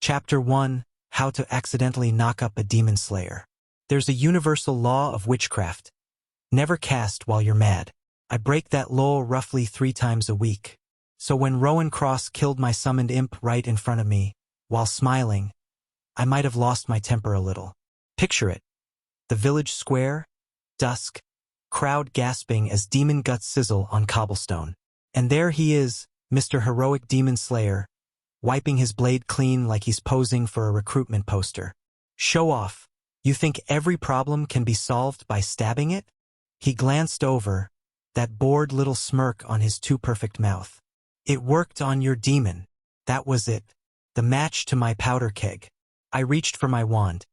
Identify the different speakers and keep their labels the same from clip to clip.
Speaker 1: Chapter 1: How to Accidentally Knock Up a Demon Slayer. There's a universal law of witchcraft. Never cast while you're mad. I break that law roughly 3 times a week. So when Rowan Cross killed my summoned imp right in front of me, while smiling, I might have lost my temper a little. Picture it. The village square, dusk, crowd gasping as demon guts sizzle on cobblestone. And there he is, Mr. Heroic Demon Slayer, wiping his blade clean like he's posing for a recruitment poster. Show off. You think every problem can be solved by stabbing it? He glanced over, that bored little smirk on his too-perfect mouth. It worked on your demon. That was it. The match to my powder keg. I reached for my wand.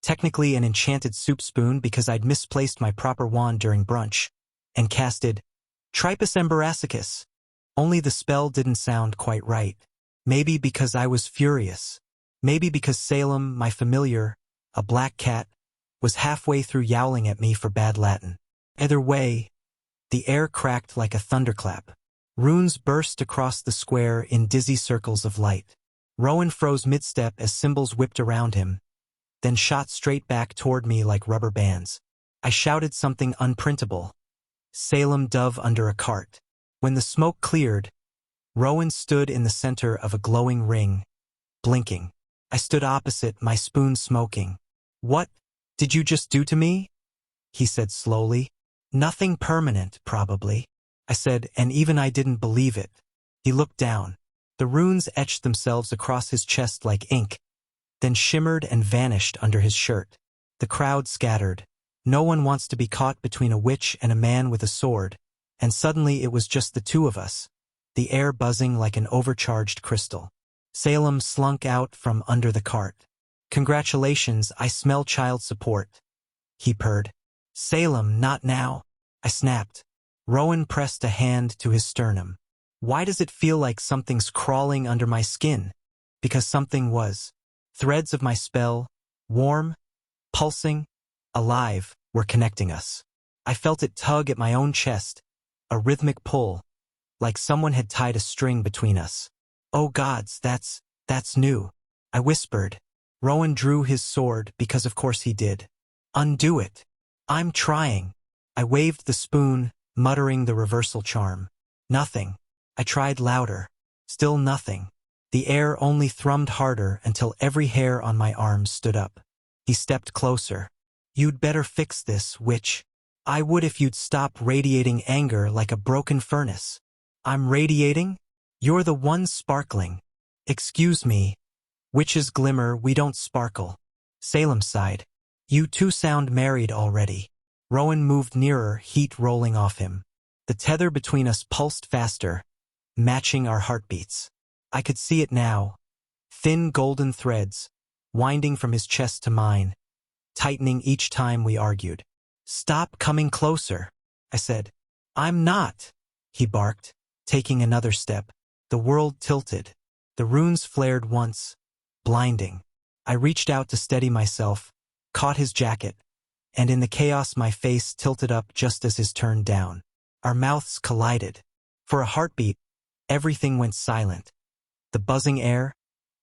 Speaker 1: Technically an enchanted soup spoon because I'd misplaced my proper wand during brunch, and casted Tripus Emberasicus. Only the spell didn't sound quite right. Maybe because I was furious. Maybe because Salem, my familiar, a black cat, was halfway through yowling at me for bad Latin. Either way, the air cracked like a thunderclap. Runes burst across the square in dizzy circles of light. Rowan froze mid-step as symbols whipped around him, then shot straight back toward me like rubber bands. I shouted something unprintable. Salem dove under a cart. When the smoke cleared, Rowan stood in the center of a glowing ring, blinking. I stood opposite, my spoon smoking. "What did you just do to me?" he said slowly. "Nothing permanent, probably," I said, and even I didn't believe it. He looked down. The runes etched themselves across his chest like ink, then shimmered and vanished under his shirt. The crowd scattered. No one wants to be caught between a witch and a man with a sword, and suddenly it was just the two of us, the air buzzing like an overcharged crystal. Salem slunk out from under the cart. "Congratulations, I smell child support," he purred. "Salem, not now," I snapped. Rowan pressed a hand to his sternum. "Why does it feel like something's crawling under my skin?" Because something was. Threads of my spell, warm, pulsing, alive, were connecting us. I felt it tug at my own chest, a rhythmic pull, like someone had tied a string between us. "Oh gods, that's new," I whispered. Rowan drew his sword, because of course he did. "Undo it." "I'm trying." I waved the spoon, muttering the reversal charm. Nothing. I tried louder. Still nothing. The air only thrummed harder until every hair on my arms stood up. He stepped closer. "You'd better fix this, witch." "I would if you'd stop radiating anger like a broken furnace." "I'm radiating? You're the one sparkling." "Excuse me. Witches glimmer, we don't sparkle." Salem sighed. "You two sound married already." Rowan moved nearer, heat rolling off him. The tether between us pulsed faster, matching our heartbeats. I could see it now. Thin golden threads, winding from his chest to mine, tightening each time we argued. "Stop coming closer," I said. "I'm not," he barked, taking another step. The world tilted. The runes flared once, blinding. I reached out to steady myself, caught his jacket, and in the chaos my face tilted up just as his turned down. Our mouths collided. For a heartbeat, everything went silent. The buzzing air,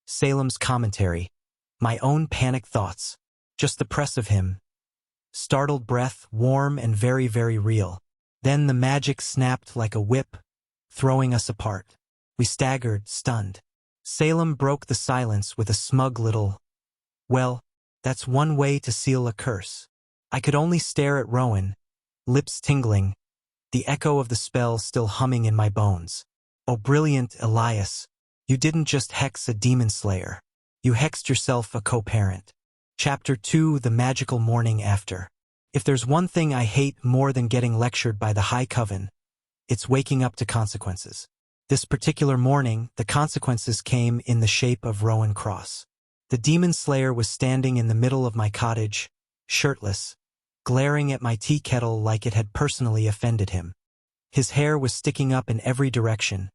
Speaker 1: Salem's commentary, my own panicked thoughts, just the press of him. Startled breath, warm and very, very real. Then the magic snapped like a whip, throwing us apart. We staggered, stunned. Salem broke the silence with a smug little, "Well, that's one way to seal a curse." I could only stare at Rowan, lips tingling, the echo of the spell still humming in my bones. "Oh, brilliant Elias, you didn't just hex a demon slayer. You hexed yourself a co-parent." Chapter 2: The Magical Morning After. If there's one thing I hate more than getting lectured by the High Coven, it's waking up to consequences. This particular morning, the consequences came in the shape of Rowan Cross. The demon slayer was standing in the middle of my cottage, shirtless, glaring at my tea kettle like it had personally offended him. His hair was sticking up in every direction,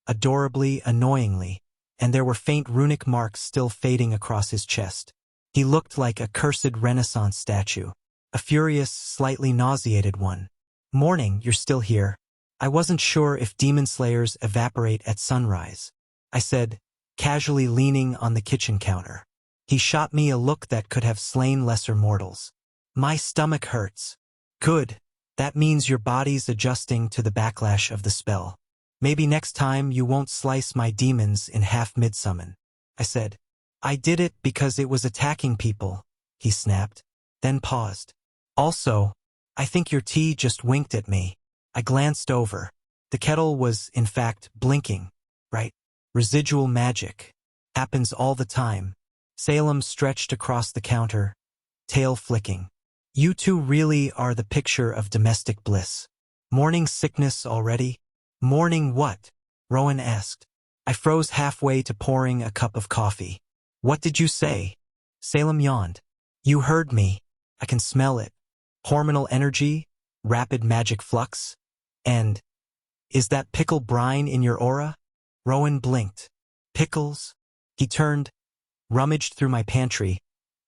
Speaker 1: adorably, annoyingly, and there were faint runic marks still fading across his chest. He looked like a cursed Renaissance statue, a furious, slightly nauseated one. "Morning, you're still here. I wasn't sure if demon slayers evaporate at sunrise," I said, casually leaning on the kitchen counter. He shot me a look that could have slain lesser mortals. My stomach hurts. Good. That means your body's adjusting to the backlash of the spell. Maybe next time you won't slice my demons in half mid-summon. I said. I did it because it was attacking people, he snapped, then paused. Also, I think your tea just winked at me. I glanced over. The kettle was, in fact, blinking. Right? Residual magic. Happens all the time. Salem stretched across the counter, tail flicking. You two really are the picture of domestic bliss. Morning sickness already? Morning what? Rowan asked. I froze halfway to pouring a cup of coffee. What did you say? Salem yawned. You heard me. I can smell it. Hormonal energy, rapid magic flux, and... Is that pickle brine in your aura? Rowan blinked. Pickles? He turned, rummaged through my pantry,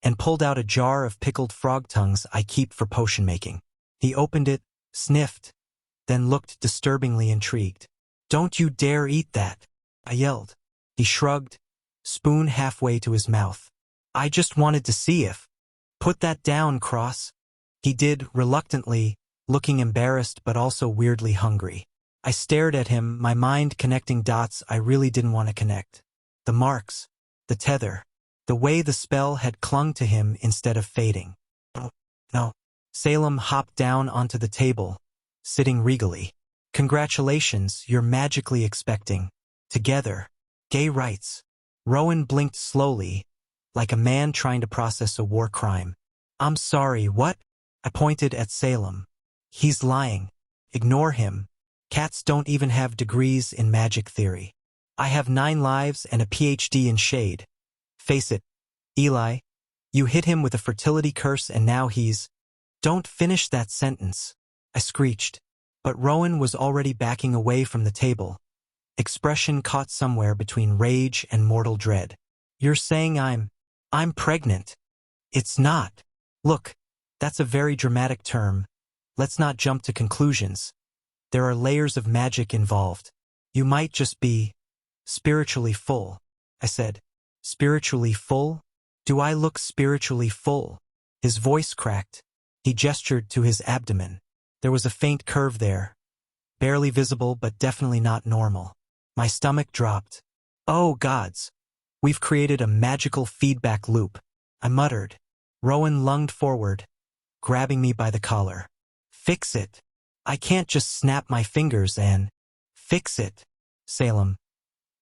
Speaker 1: and pulled out a jar of pickled frog tongues I keep for potion making. He opened it, sniffed, then looked disturbingly intrigued. Don't you dare eat that, I yelled. He shrugged, spoon halfway to his mouth. I just wanted to see if... Put that down, Cross. He did, reluctantly, looking embarrassed but also weirdly hungry. I stared at him, my mind connecting dots I really didn't want to connect. The marks, the tether, the way the spell had clung to him instead of fading. Oh, no. Salem hopped down onto the table, sitting regally. Congratulations, you're magically expecting. Together. Gay rights. Rowan blinked slowly, like a man trying to process a war crime. I'm sorry, what? I pointed at Salem. He's lying. Ignore him. Cats don't even have degrees in magic theory. I have 9 lives and a PhD in shade. Face it, Eli. You hit him with a fertility curse and now he's... Don't finish that sentence, I screeched. But Rowan was already backing away from the table, expression caught somewhere between rage and mortal dread. You're saying I'm pregnant. It's not. Look, that's a very dramatic term. Let's not jump to conclusions. There are layers of magic involved. You might just be spiritually full, I said. Spiritually full? Do I look spiritually full? His voice cracked. He gestured to his abdomen. There was a faint curve there, barely visible but definitely not normal. My stomach dropped. Oh gods, we've created a magical feedback loop, I muttered. Rowan lunged forward, grabbing me by the collar. Fix it. I can't just snap my fingers and... Fix it. Salem.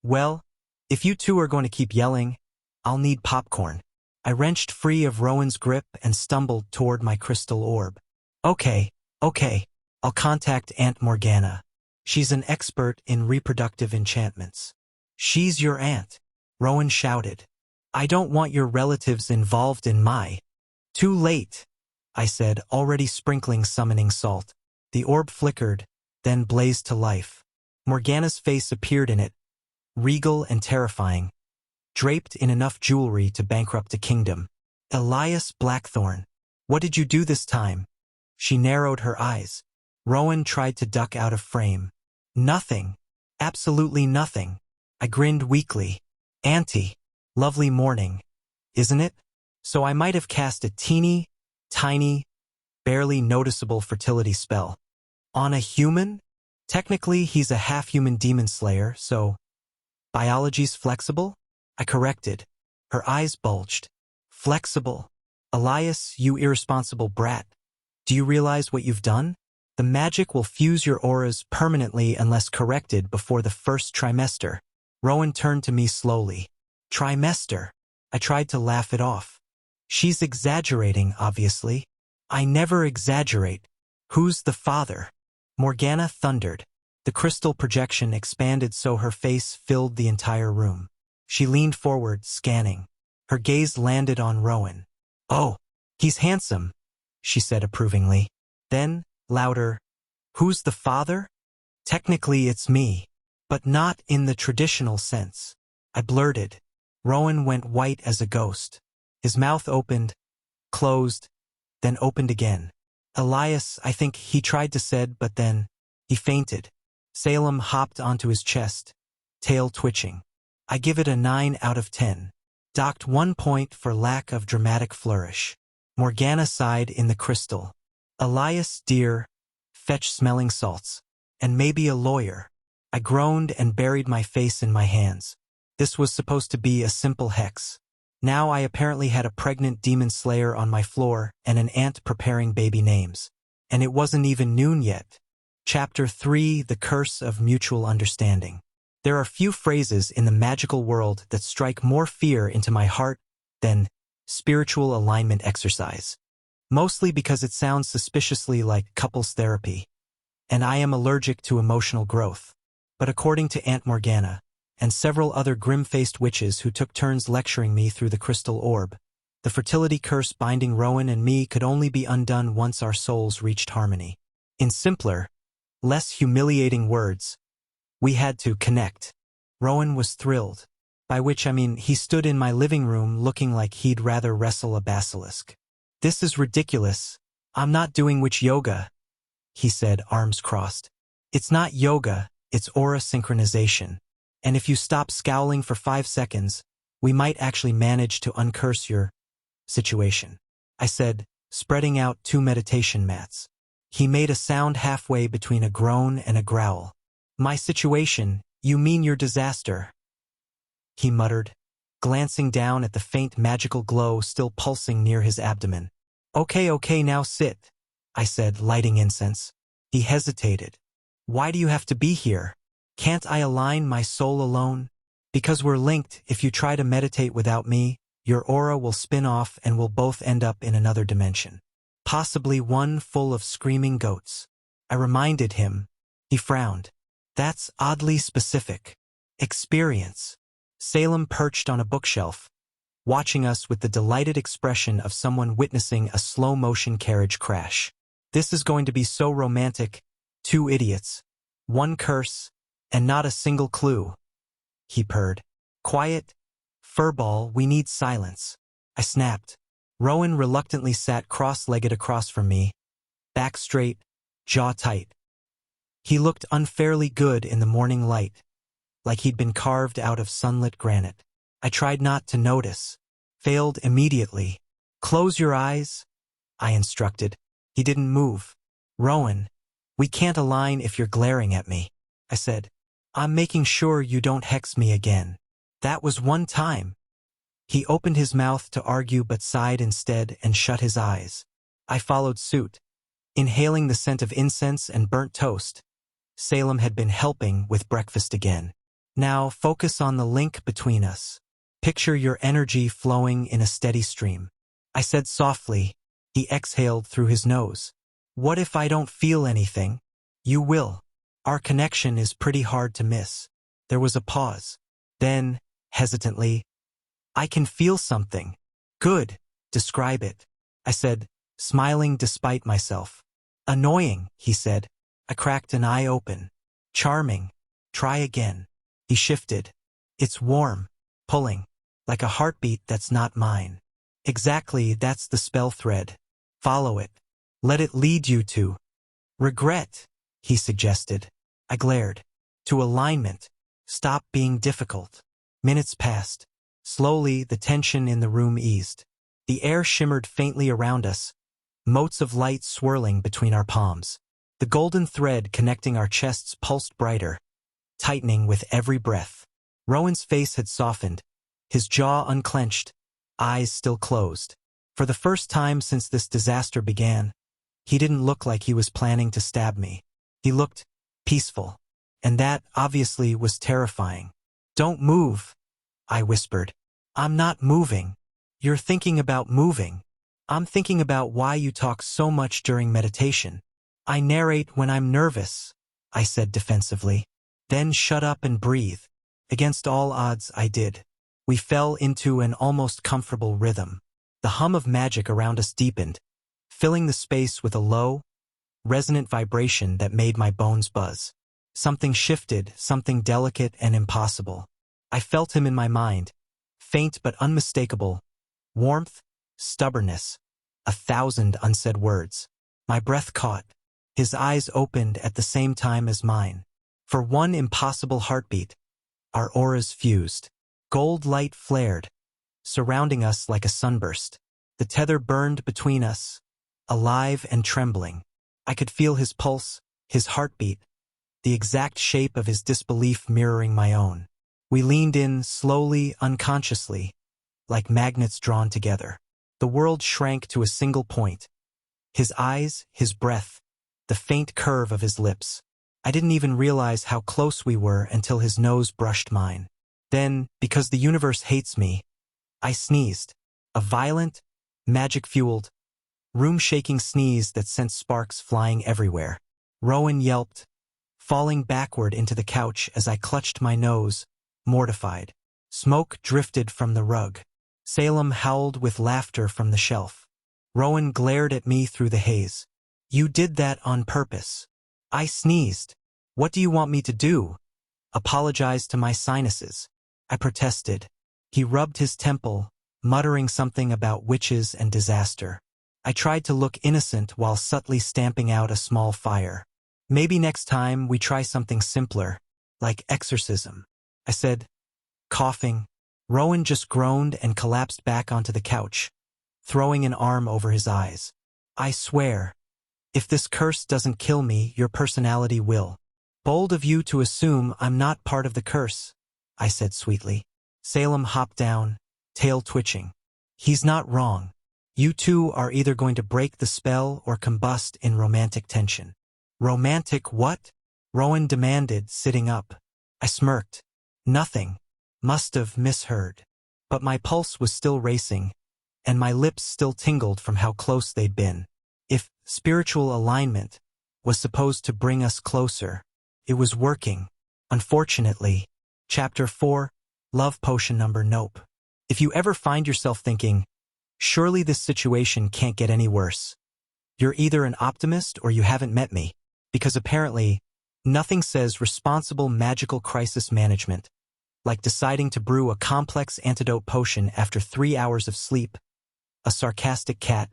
Speaker 1: Well, if you two are going to keep yelling, I'll need popcorn. I wrenched free of Rowan's grip and stumbled toward my crystal orb. Okay, I'll contact Aunt Morgana. She's an expert in reproductive enchantments. She's your aunt, Rowan shouted. I don't want your relatives involved in my... Too late, I said, already sprinkling summoning salt. The orb flickered, then blazed to life. Morgana's face appeared in it, regal and terrifying, draped in enough jewelry to bankrupt a kingdom. Elias Blackthorn, what did you do this time? She narrowed her eyes. Rowan tried to duck out of frame. Nothing. Absolutely nothing. I grinned weakly. Auntie. Lovely morning. Isn't it? So I might have cast a teeny, tiny, barely noticeable fertility spell. On a human? Technically, he's a half-human demon slayer, so... Biology's flexible? I corrected. Her eyes bulged. Flexible. Elias, you irresponsible brat. Do you realize what you've done? The magic will fuse your auras permanently unless corrected before the first trimester. Rowan turned to me slowly. Trimester. I tried to laugh it off. She's exaggerating, obviously. I never exaggerate. Who's the father? Morgana thundered. The crystal projection expanded so her face filled the entire room. She leaned forward, scanning. Her gaze landed on Rowan. Oh, he's handsome, she said approvingly. Then, louder, who's the father? Technically it's me, but not in the traditional sense. I blurted. Rowan went white as a ghost. His mouth opened, closed, then opened again. Elias, I think he tried to said, but then he fainted. Salem hopped onto his chest, tail twitching. I give it a 9 out of 10. Docked 1 point for lack of dramatic flourish. Morgana sighed in the crystal. Elias, dear, fetch smelling salts. And maybe a lawyer. I groaned and buried my face in my hands. This was supposed to be a simple hex. Now I apparently had a pregnant demon slayer on my floor and an aunt preparing baby names. And it wasn't even noon yet. Chapter 3: The Curse of Mutual Understanding. There are few phrases in the magical world that strike more fear into my heart than spiritual alignment exercise. Mostly because it sounds suspiciously like couples therapy. And I am allergic to emotional growth. But according to Aunt Morgana, and several other grim-faced witches who took turns lecturing me through the crystal orb, the fertility curse binding Rowan and me could only be undone once our souls reached harmony. In simpler, less humiliating words, we had to connect. Rowan was thrilled, by which I mean he stood in my living room looking like he'd rather wrestle a basilisk. "This is ridiculous. I'm not doing witch yoga," he said, arms crossed. "It's not yoga, it's aura synchronization. And if you stop scowling for 5 seconds, we might actually manage to uncurse your situation," I said, spreading out 2 meditation mats. He made a sound halfway between a groan and a growl. "My situation, you mean your disaster," he muttered, glancing down at the faint magical glow still pulsing near his abdomen. Okay, now sit," I said, lighting incense. He hesitated. "Why do you have to be here? Can't I align my soul alone? Because we're linked. If you try to meditate without me, your aura will spin off and we'll both end up in another dimension. Possibly one full of screaming goats." I reminded him. He frowned. "That's oddly specific." Experience. Salem perched on a bookshelf, watching us with the delighted expression of someone witnessing a slow-motion carriage crash. "This is going to be so romantic. 2 idiots. 1 curse. And not a single clue," he purred. "Quiet. Furball, we need silence," I snapped. Rowan reluctantly sat cross-legged across from me, back straight, jaw tight. He looked unfairly good in the morning light, like he'd been carved out of sunlit granite. I tried not to notice. Failed immediately. "Close your eyes," I instructed. He didn't move. "Rowan, we can't align if you're glaring at me," I said. "I'm making sure you don't hex me again. That was one time." He opened his mouth to argue but sighed instead and shut his eyes. I followed suit, inhaling the scent of incense and burnt toast. Salem had been helping with breakfast again. "Now focus on the link between us. Picture your energy flowing in a steady stream," I said softly. He exhaled through his nose. "What if I don't feel anything?" "You will. Our connection is pretty hard to miss." There was a pause. Then, hesitantly, "I can feel something." "Good. Describe it," I said, smiling despite myself. "Annoying," he said. I cracked an eye open. "Charming. Try again." He shifted. "It's warm. Pulling. Like a heartbeat that's not mine." "Exactly, that's the spell thread. Follow it. Let it lead you to regret," he suggested. I glared. "To alignment. Stop being difficult." Minutes passed. Slowly, the tension in the room eased. The air shimmered faintly around us, motes of light swirling between our palms. The golden thread connecting our chests pulsed brighter, tightening with every breath. Rowan's face had softened, his jaw unclenched, eyes still closed. For the first time since this disaster began, he didn't look like he was planning to stab me. He looked peaceful, and that, obviously, was terrifying. "Don't move," I whispered. "I'm not moving. You're thinking about moving. I'm thinking about why you talk so much during meditation." "I narrate when I'm nervous," I said defensively. "Then shut up and breathe." Against all odds, I did. We fell into an almost comfortable rhythm. The hum of magic around us deepened, filling the space with a low, resonant vibration that made my bones buzz. Something shifted, something delicate and impossible. I felt him in my mind, faint but unmistakable. Warmth, stubbornness, 1,000 unsaid words. My breath caught. His eyes opened at the same time as mine. For one impossible heartbeat, our auras fused. Gold light flared, surrounding us like a sunburst. The tether burned between us, alive and trembling. I could feel his pulse, his heartbeat, the exact shape of his disbelief mirroring my own. We leaned in slowly, unconsciously, like magnets drawn together. The world shrank to a single point. His eyes, his breath, the faint curve of his lips. I didn't even realize how close we were until his nose brushed mine. Then, because the universe hates me, I sneezed. A violent, magic-fueled, room-shaking sneeze that sent sparks flying everywhere. Rowan yelped, falling backward into the couch as I clutched my nose, mortified. Smoke drifted from the rug. Salem howled with laughter from the shelf. Rowan glared at me through the haze. You did that on purpose. I sneezed. What do you want me to do? Apologize to my sinuses. I protested. He rubbed his temple, muttering something about witches and disaster. I tried to look innocent while subtly stamping out a small fire. Maybe next time we try something simpler, like exorcism, I said, coughing. Rowan just groaned and collapsed back onto the couch, throwing an arm over his eyes. I swear, if this curse doesn't kill me, your personality will. Bold of you to assume I'm not part of the curse, I said sweetly. Salem hopped down, tail twitching. He's not wrong. You two are either going to break the spell or combust in romantic tension. Romantic what? Rowan demanded, sitting up. I smirked. Nothing. Must have misheard. But my pulse was still racing, and my lips still tingled from how close they'd been. If spiritual alignment was supposed to bring us closer, it was working. Unfortunately. Chapter 4, Love Potion Number Nope. If you ever find yourself thinking, surely this situation can't get any worse, you're either an optimist or you haven't met me, because apparently, nothing says responsible magical crisis management like deciding to brew a complex antidote potion after 3 hours of sleep, a sarcastic cat,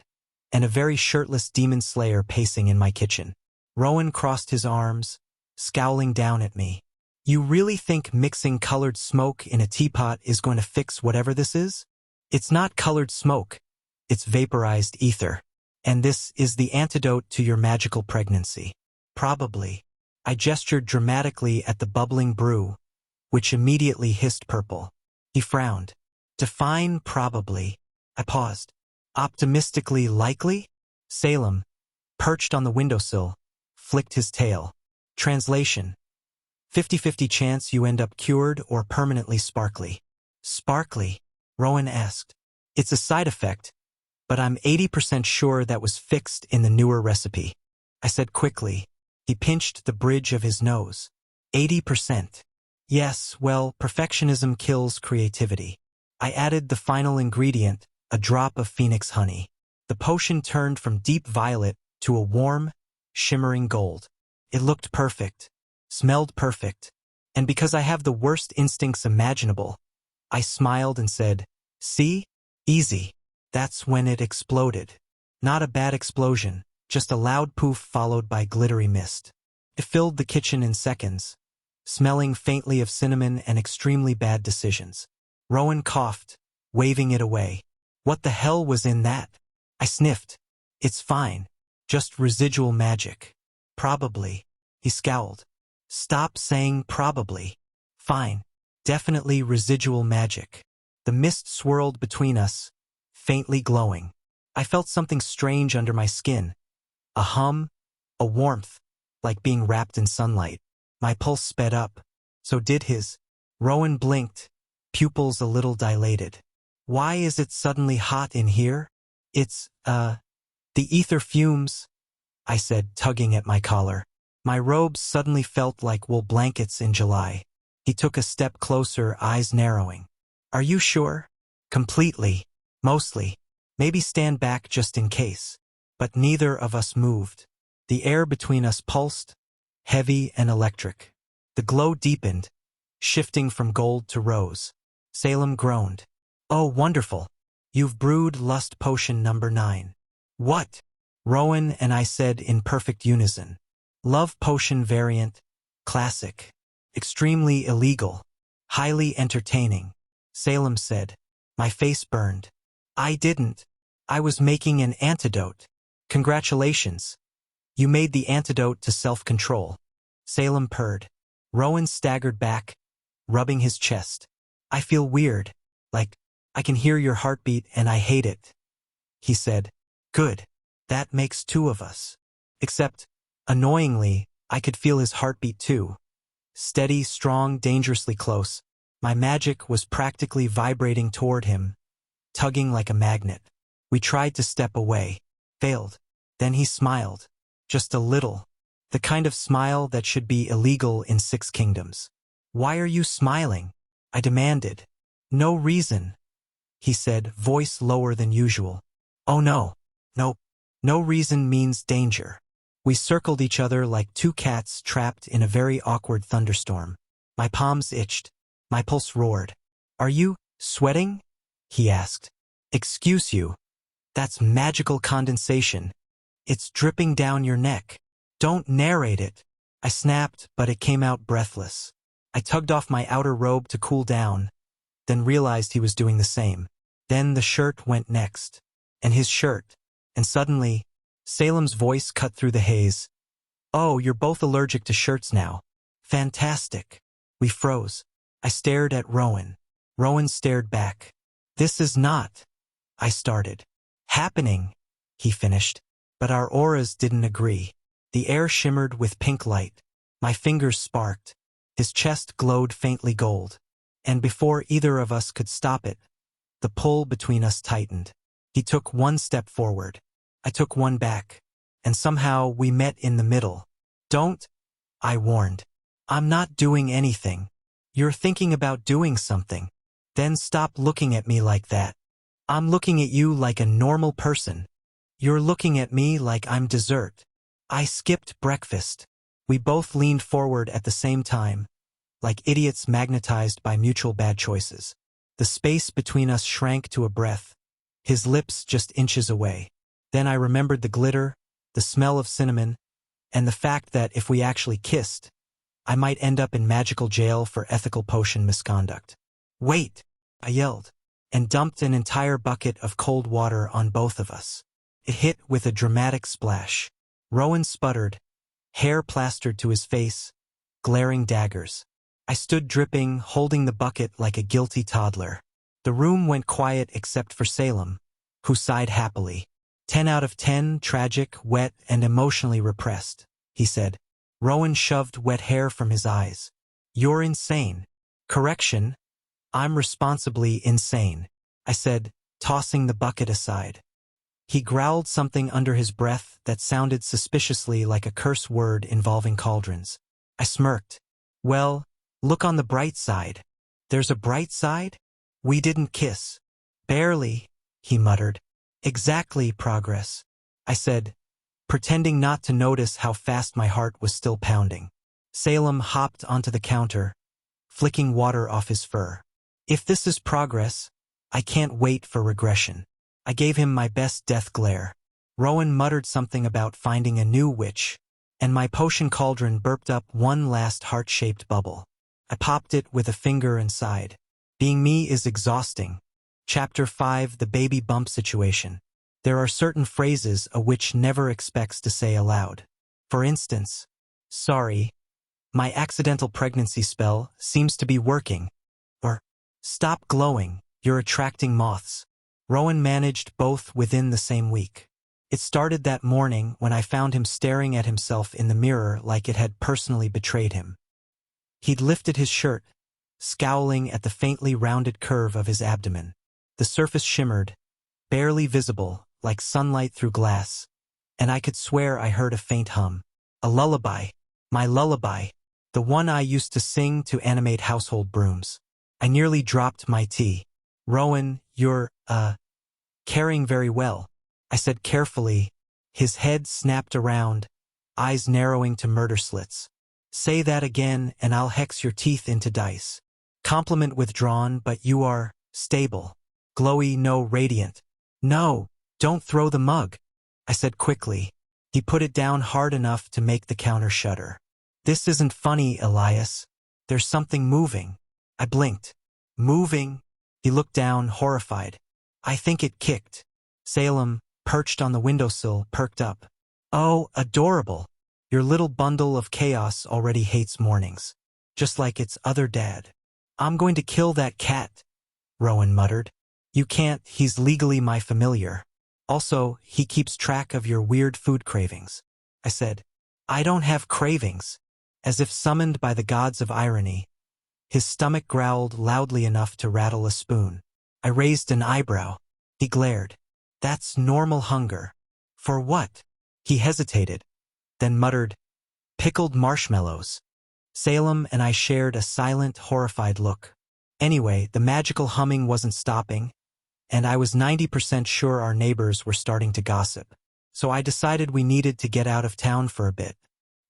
Speaker 1: and a very shirtless demon slayer pacing in my kitchen. Rowan crossed his arms, scowling down at me. You really think mixing colored smoke in a teapot is going to fix whatever this is? It's not colored smoke. It's vaporized ether. And this is the antidote to your magical pregnancy. Probably. I gestured dramatically at the bubbling brew, which immediately hissed purple. He frowned. Define probably. I paused. Optimistically likely? Salem, perched on the windowsill, flicked his tail. Translation. 50-50 chance you end up cured or permanently sparkly. Sparkly? Rowan asked. It's a side effect, but I'm 80% sure that was fixed in the newer recipe. I said quickly. He pinched the bridge of his nose. 80%. Yes, well, perfectionism kills creativity. I added the final ingredient, a drop of phoenix honey. The potion turned from deep violet to a warm, shimmering gold. It looked perfect, smelled perfect, and because I have the worst instincts imaginable, I smiled and said, see? Easy. That's when it exploded. Not a bad explosion, just a loud poof followed by glittery mist. It filled the kitchen in seconds, smelling faintly of cinnamon and extremely bad decisions. Rowan coughed, waving it away. What the hell was in that? I sniffed. It's fine. Just residual magic. Probably. He scowled. Stop saying probably. Fine. Definitely residual magic. The mist swirled between us, faintly glowing. I felt something strange under my skin. A hum, a warmth, like being wrapped in sunlight. My pulse sped up. So did his. Rowan blinked, pupils a little dilated. Why is it suddenly hot in here? It's, the ether fumes, I said, tugging at my collar. My robes suddenly felt like wool blankets in July. He took a step closer, eyes narrowing. Are you sure? Completely. Mostly. Maybe stand back just in case. But neither of us moved. The air between us pulsed, heavy and electric. The glow deepened, shifting from gold to rose. Salem groaned. Oh, wonderful. You've brewed lust potion number 9. What? Rowan and I said in perfect unison. Love potion variant, classic, extremely illegal, highly entertaining. Salem said. My face burned. I didn't. I was making an antidote. Congratulations. You made the antidote to self-control. Salem purred. Rowan staggered back, rubbing his chest. I feel weird. Like, I can hear your heartbeat and I hate it. He said. Good. That makes two of us. Except, annoyingly, I could feel his heartbeat too. Steady, strong, dangerously close. My magic was practically vibrating toward him, tugging like a magnet. We tried to step away. Failed. Then he smiled. Just a little. The kind of smile that should be illegal in 6 kingdoms. Why are you smiling? I demanded. No reason, he said, voice lower than usual. Oh no. Nope. No reason means danger. We circled each other like 2 cats trapped in a very awkward thunderstorm. My palms itched. My pulse roared. Are you sweating? He asked. Excuse you. That's magical condensation. It's dripping down your neck. Don't narrate it. I snapped, but it came out breathless. I tugged off my outer robe to cool down, then realized he was doing the same. Then the shirt went next. And his shirt. And suddenly, Salem's voice cut through the haze. Oh, you're both allergic to shirts now. Fantastic. We froze. I stared at Rowan. Rowan stared back. This is not, I started. Happening, he finished. But our auras didn't agree. The air shimmered with pink light. My fingers sparked. His chest glowed faintly gold. And before either of us could stop it, the pull between us tightened. He took 1 step forward. I took 1 back. And somehow we met in the middle. Don't, I warned. I'm not doing anything. You're thinking about doing something. Then stop looking at me like that. I'm looking at you like a normal person. You're looking at me like I'm dessert. I skipped breakfast. We both leaned forward at the same time, like idiots magnetized by mutual bad choices. The space between us shrank to a breath, his lips just inches away. Then I remembered the glitter, the smell of cinnamon, and the fact that if we actually kissed, I might end up in magical jail for ethical potion misconduct. Wait, I yelled, and dumped an entire bucket of cold water on both of us. It hit with a dramatic splash. Rowan sputtered, hair plastered to his face, glaring daggers. I stood dripping, holding the bucket like a guilty toddler. The room went quiet except for Salem, who sighed happily. 10 out of 10, tragic, wet, and emotionally repressed, he said. Rowan shoved wet hair from his eyes. You're insane. Correction, I'm responsibly insane, I said, tossing the bucket aside. He growled something under his breath that sounded suspiciously like a curse word involving cauldrons. I smirked. Well, look on the bright side. There's a bright side? We didn't kiss. Barely, he muttered. Exactly, progress, I said, pretending not to notice how fast my heart was still pounding. Salem hopped onto the counter, flicking water off his fur. If this is progress, I can't wait for regression. I gave him my best death glare. Rowan muttered something about finding a new witch, and my potion cauldron burped up 1 last heart-shaped bubble. I popped it with a finger and sighed. Being me is exhausting. Chapter 5, The Baby Bump Situation. There are certain phrases a witch never expects to say aloud. For instance, sorry, my accidental pregnancy spell seems to be working. Or, stop glowing, you're attracting moths. Rowan managed both within the same week. It started that morning when I found him staring at himself in the mirror like it had personally betrayed him. He'd lifted his shirt, scowling at the faintly rounded curve of his abdomen. The surface shimmered, barely visible, like sunlight through glass, and I could swear I heard a faint hum. A lullaby. My lullaby. The one I used to sing to animate household brooms. I nearly dropped my tea. Rowan, you're, carrying very well, I said carefully. His head snapped around, eyes narrowing to murder slits. Say that again and I'll hex your teeth into dice. Compliment withdrawn, but you are stable. Glowy, no radiant. No, don't throw the mug, I said quickly. He put it down hard enough to make the counter shudder. This isn't funny, Elias. There's something moving. I blinked. Moving? He looked down, horrified. I think it kicked. Salem, perched on the windowsill, perked up. Oh, adorable. Your little bundle of chaos already hates mornings. Just like its other dad. I'm going to kill that cat, Rowan muttered. You can't, he's legally my familiar. Also, he keeps track of your weird food cravings. I said, I don't have cravings. As if summoned by the gods of irony. His stomach growled loudly enough to rattle a spoon. I raised an eyebrow. He glared. That's normal hunger. For what? He hesitated, then muttered, pickled marshmallows. Salem and I shared a silent, horrified look. Anyway, the magical humming wasn't stopping, and I was 90% sure our neighbors were starting to gossip. So I decided we needed to get out of town for a bit.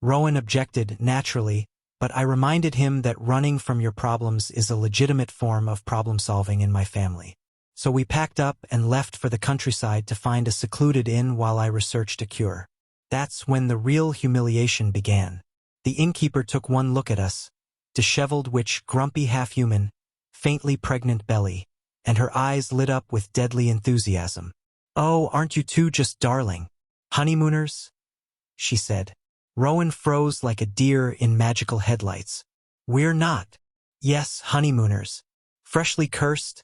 Speaker 1: Rowan objected, naturally, but I reminded him that running from your problems is a legitimate form of problem-solving in my family. So we packed up and left for the countryside to find a secluded inn while I researched a cure. That's when the real humiliation began. The innkeeper took one look at us, disheveled witch, grumpy half-human, faintly pregnant belly, and her eyes lit up with deadly enthusiasm. Oh, aren't you two just darling? Honeymooners? She said. Rowan froze like a deer in magical headlights. We're not. Yes, honeymooners. Freshly cursed?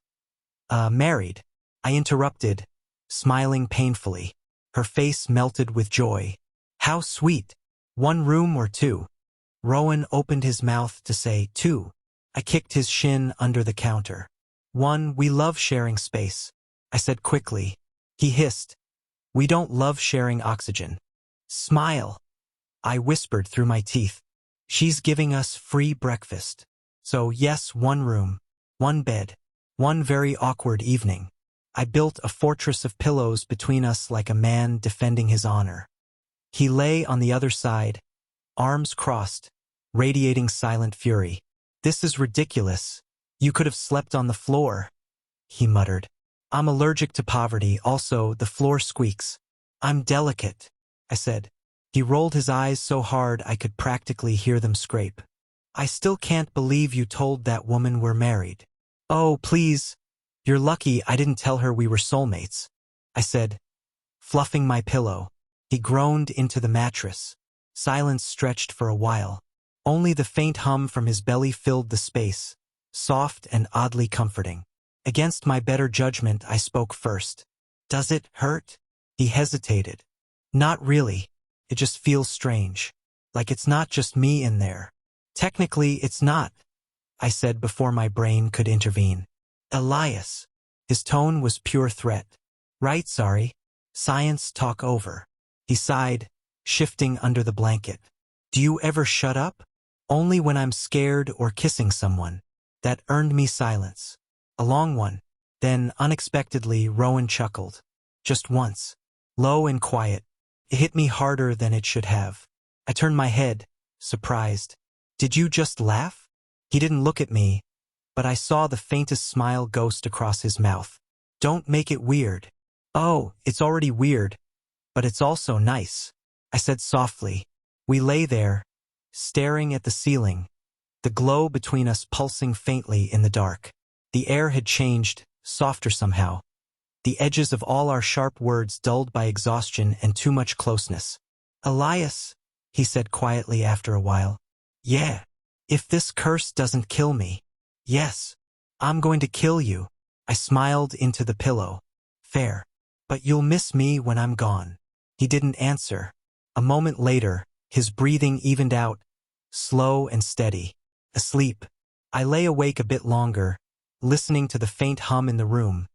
Speaker 1: Married. I interrupted, smiling painfully. Her face melted with joy. How sweet. 1 room or 2? Rowan opened his mouth to say 2. I kicked his shin under the counter. 1, we love sharing space. I said quickly. He hissed. We don't love sharing oxygen. Smile. I whispered through my teeth. She's giving us free breakfast. So yes, 1 room, 1 bed, 1 very awkward evening. I built a fortress of pillows between us like a man defending his honor. He lay on the other side, arms crossed, radiating silent fury. This is ridiculous. You could have slept on the floor, he muttered. I'm allergic to poverty, also the floor squeaks. I'm delicate, I said. He rolled his eyes so hard I could practically hear them scrape. I still can't believe you told that woman we're married. Oh, please. You're lucky I didn't tell her we were soulmates, I said, fluffing my pillow. He groaned into the mattress. Silence stretched for a while. Only the faint hum from his belly filled the space, soft and oddly comforting. Against my better judgment, I spoke first. Does it hurt? He hesitated. Not really. It just feels strange. Like it's not just me in there. Technically, it's not, I said before my brain could intervene. Elias. His tone was pure threat. Right, sorry. Science talk over. He sighed, shifting under the blanket. Do you ever shut up? Only when I'm scared or kissing someone. That earned me silence. A long one. Then, unexpectedly, Rowan chuckled. Just once. Low and quiet. It hit me harder than it should have. I turned my head, surprised. Did you just laugh? He didn't look at me, but I saw the faintest smile ghost across his mouth. Don't make it weird. Oh, it's already weird, but it's also nice, I said softly. We lay there, staring at the ceiling, the glow between us pulsing faintly in the dark. The air had changed, softer somehow. The edges of all our sharp words dulled by exhaustion and too much closeness. Elias, he said quietly after a while. Yeah. If this curse doesn't kill me. Yes. I'm going to kill you. I smiled into the pillow. Fair. But you'll miss me when I'm gone. He didn't answer. A moment later, his breathing evened out, slow and steady. Asleep. I lay awake a bit longer, listening to the faint hum in the room.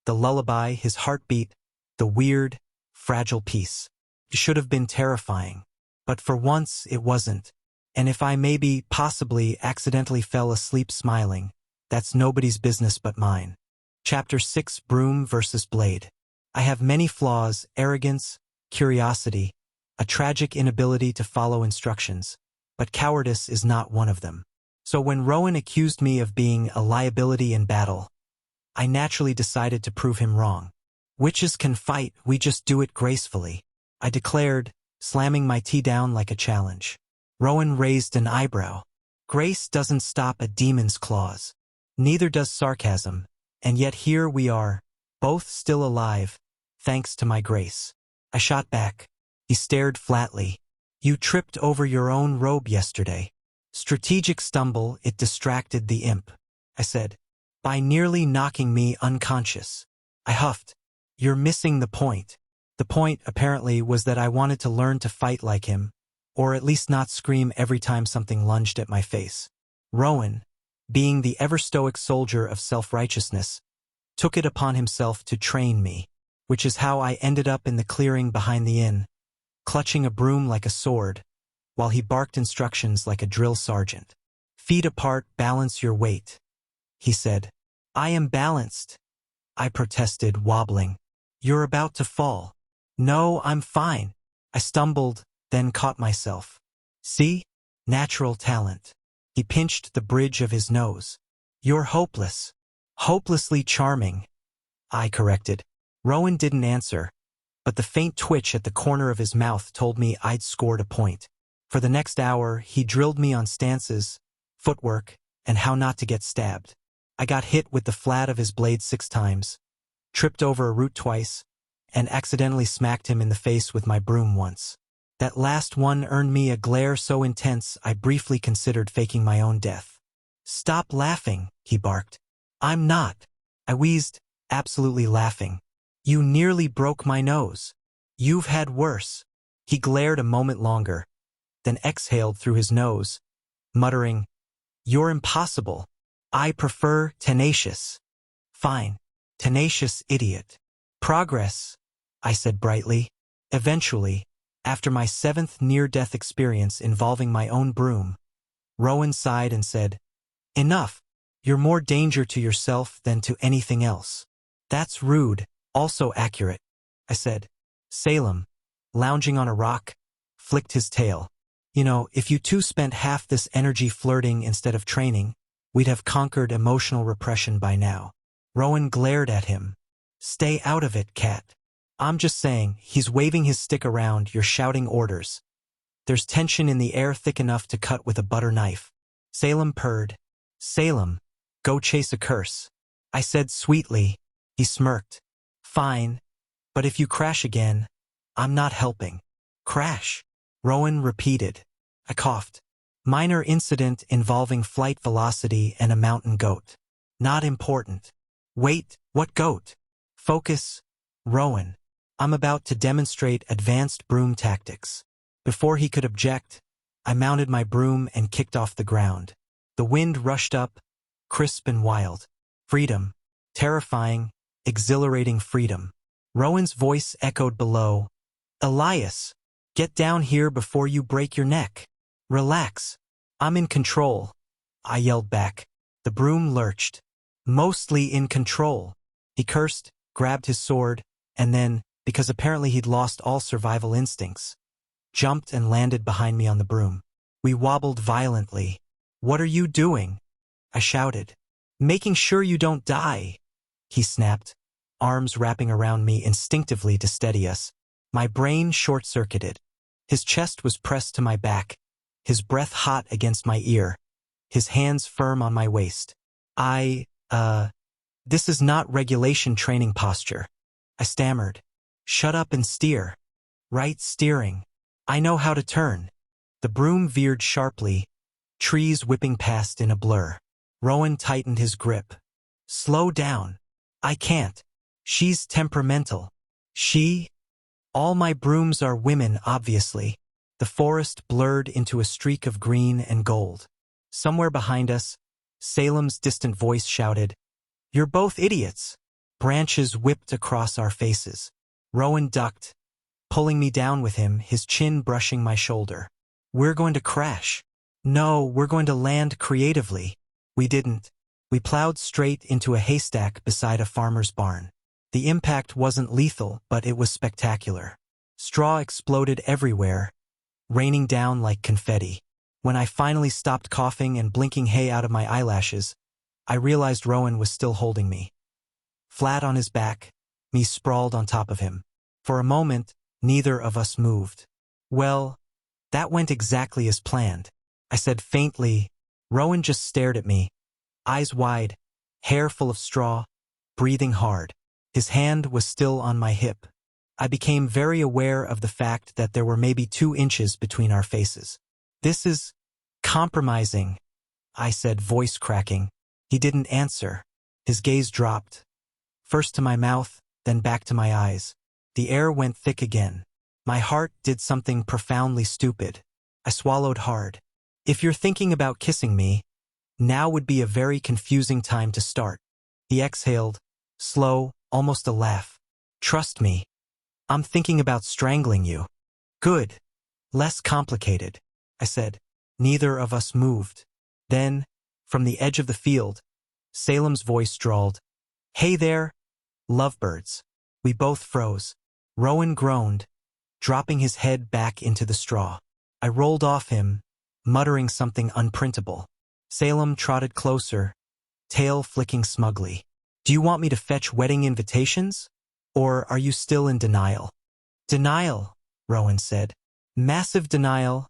Speaker 1: The lullaby, his heartbeat, the weird, fragile peace. It should have been terrifying. But for once, it wasn't. And if I maybe, possibly, accidentally fell asleep smiling, that's nobody's business but mine. Chapter 6, Broom versus Blade. I have many flaws: arrogance, curiosity, a tragic inability to follow instructions. But cowardice is not one of them. So when Rowan accused me of being a liability in battle, I naturally decided to prove him wrong. Witches can fight, we just do it gracefully, I declared, slamming my tea down like a challenge. Rowan raised an eyebrow. Grace doesn't stop a demon's claws. Neither does sarcasm, And yet here we are, both still alive, thanks to my grace. I shot back. He stared flatly. You tripped over your own robe yesterday. Strategic stumble, it distracted the imp, I said, by nearly knocking me unconscious. I huffed. You're missing the point. The point, apparently, was that I wanted to learn to fight like him, or at least not scream every time something lunged at my face. Rowan, being the ever-stoic soldier of self-righteousness, took it upon himself to train me, which is how I ended up in the clearing behind the inn, clutching a broom like a sword, while he barked instructions like a drill sergeant. Feet apart, balance your weight, he said. I am balanced, I protested, wobbling. You're about to fall. No, I'm fine. I stumbled, then caught myself. See? Natural talent. He pinched the bridge of his nose. You're hopeless. Hopelessly charming, I corrected. Rowan didn't answer, but the faint twitch at the corner of his mouth told me I'd scored a point. For the next hour, he drilled me on stances, footwork, and how not to get stabbed. I got hit with the flat of his blade 6 times, tripped over a root twice, and accidentally smacked him in the face with my broom once. That last one earned me a glare so intense I briefly considered faking my own death. Stop laughing, he barked. I'm not. I wheezed, absolutely laughing. You nearly broke my nose. You've had worse. He glared a moment longer, then exhaled through his nose, muttering, You're impossible. I prefer tenacious. Fine. Tenacious idiot. Progress, I said brightly. Eventually, after my 7th near-death experience involving my own broom, Rowan sighed and said, Enough. You're more danger to yourself than to anything else. That's rude, also accurate, I said. Salem, lounging on a rock, flicked his tail. You know, if you two spent half this energy flirting instead of training, we'd have conquered emotional repression by now. Rowan glared at him. Stay out of it, cat. I'm just saying, he's waving his stick around, you're shouting orders. There's tension in the air thick enough to cut with a butter knife. Salem purred. Salem, go chase a curse. I said sweetly. He smirked. Fine, but if you crash again, I'm not helping. Crash, Rowan repeated. I coughed. Minor incident involving flight velocity and a mountain goat. Not important. Wait, what goat? Focus, Rowan. I'm about to demonstrate advanced broom tactics. Before he could object, I mounted my broom and kicked off the ground. The wind rushed up, crisp and wild. Freedom. Terrifying, exhilarating freedom. Rowan's voice echoed below. Elias, get down here before you break your neck. Relax. I'm in control, I yelled back. The broom lurched. Mostly in control. He cursed, grabbed his sword, and then, because apparently he'd lost all survival instincts, jumped and landed behind me on the broom. We wobbled violently. What are you doing? I shouted. Making sure you don't die, he snapped, arms wrapping around me instinctively to steady us. My brain short-circuited. His chest was pressed to my back, his breath hot against my ear, his hands firm on my waist. This is not regulation training posture. I stammered. Shut up and steer. Right steering. I know how to turn. The broom veered sharply, trees whipping past in a blur. Rowan tightened his grip. Slow down. I can't. She's temperamental. She? All my brooms are women, obviously. The forest blurred into a streak of green and gold. Somewhere behind us, Salem's distant voice shouted, You're both idiots. Branches whipped across our faces. Rowan ducked, pulling me down with him, his chin brushing my shoulder. We're going to crash. No, we're going to land creatively. We didn't. We plowed straight into a haystack beside a farmer's barn. The impact wasn't lethal, but it was spectacular. Straw exploded everywhere, raining down like confetti. When I finally stopped coughing and blinking hay out of my eyelashes, I realized Rowan was still holding me. Flat on his back, me sprawled on top of him. For a moment, neither of us moved. Well, that went exactly as planned, I said faintly. Rowan just stared at me, eyes wide, hair full of straw, breathing hard. His hand was still on my hip. I became very aware of the fact that there were maybe 2 inches between our faces. "This is compromising," I said, voice cracking. He didn't answer. His gaze dropped, first to my mouth, then back to my eyes. The air went thick again. My heart did something profoundly stupid. I swallowed hard. "If you're thinking about kissing me, now would be a very confusing time to start." He exhaled, slow, almost a laugh. "Trust me. I'm thinking about strangling you." "Good. Less complicated," I said. Neither of us moved. Then, from the edge of the field, Salem's voice drawled, "Hey there, lovebirds." We both froze. Rowan groaned, dropping his head back into the straw. I rolled off him, muttering something unprintable. Salem trotted closer, tail flicking smugly. "Do you want me to fetch wedding invitations? Or are you still in denial?" "Denial," Rowan said. "Massive denial,"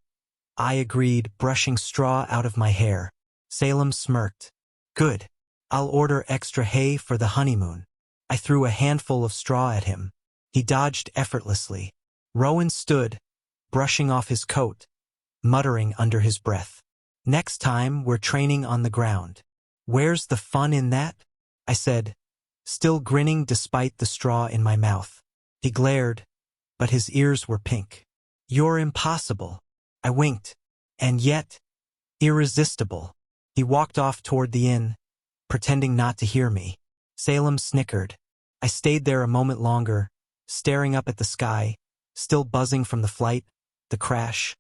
Speaker 1: I agreed, brushing straw out of my hair. Salem smirked. "Good. I'll order extra hay for the honeymoon." I threw a handful of straw at him. He dodged effortlessly. Rowan stood, brushing off his coat, muttering under his breath. "Next time we're training on the ground." "Where's the fun in that?" I said, still grinning despite the straw in my mouth. He glared, but his ears were pink. "You're impossible." I winked. "And yet, irresistible." He walked off toward the inn, pretending not to hear me. Salem snickered. I stayed there a moment longer, staring up at the sky, still buzzing from the flight, the crash,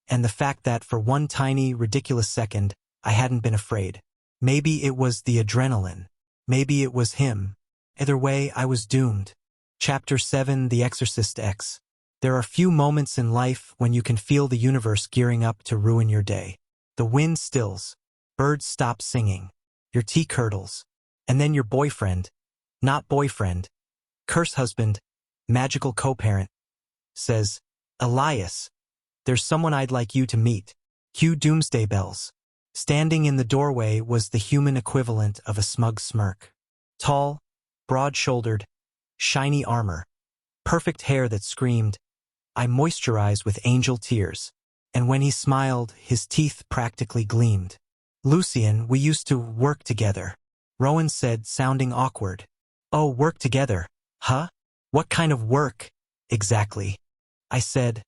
Speaker 1: and the fact that for one tiny, ridiculous second, I hadn't been afraid. Maybe it was the adrenaline. Maybe it was him. Either way, I was doomed. Chapter 7: The Exorcist X. There are few moments in life when you can feel the universe gearing up to ruin your day. The wind stills. Birds stop singing. Your tea curdles. And then your boyfriend, not boyfriend, curse husband, magical co-parent, says, "Elias, there's someone I'd like you to meet." Cue doomsday bells. Standing in the doorway was the human equivalent of a smug smirk. Tall, broad-shouldered, shiny armor, perfect hair that screamed, "I moisturize with angel tears." And when he smiled, his teeth practically gleamed. "Lucian, we used to work together," Rowan said, sounding awkward. "Oh, work together, huh? What kind of work, exactly?" I said,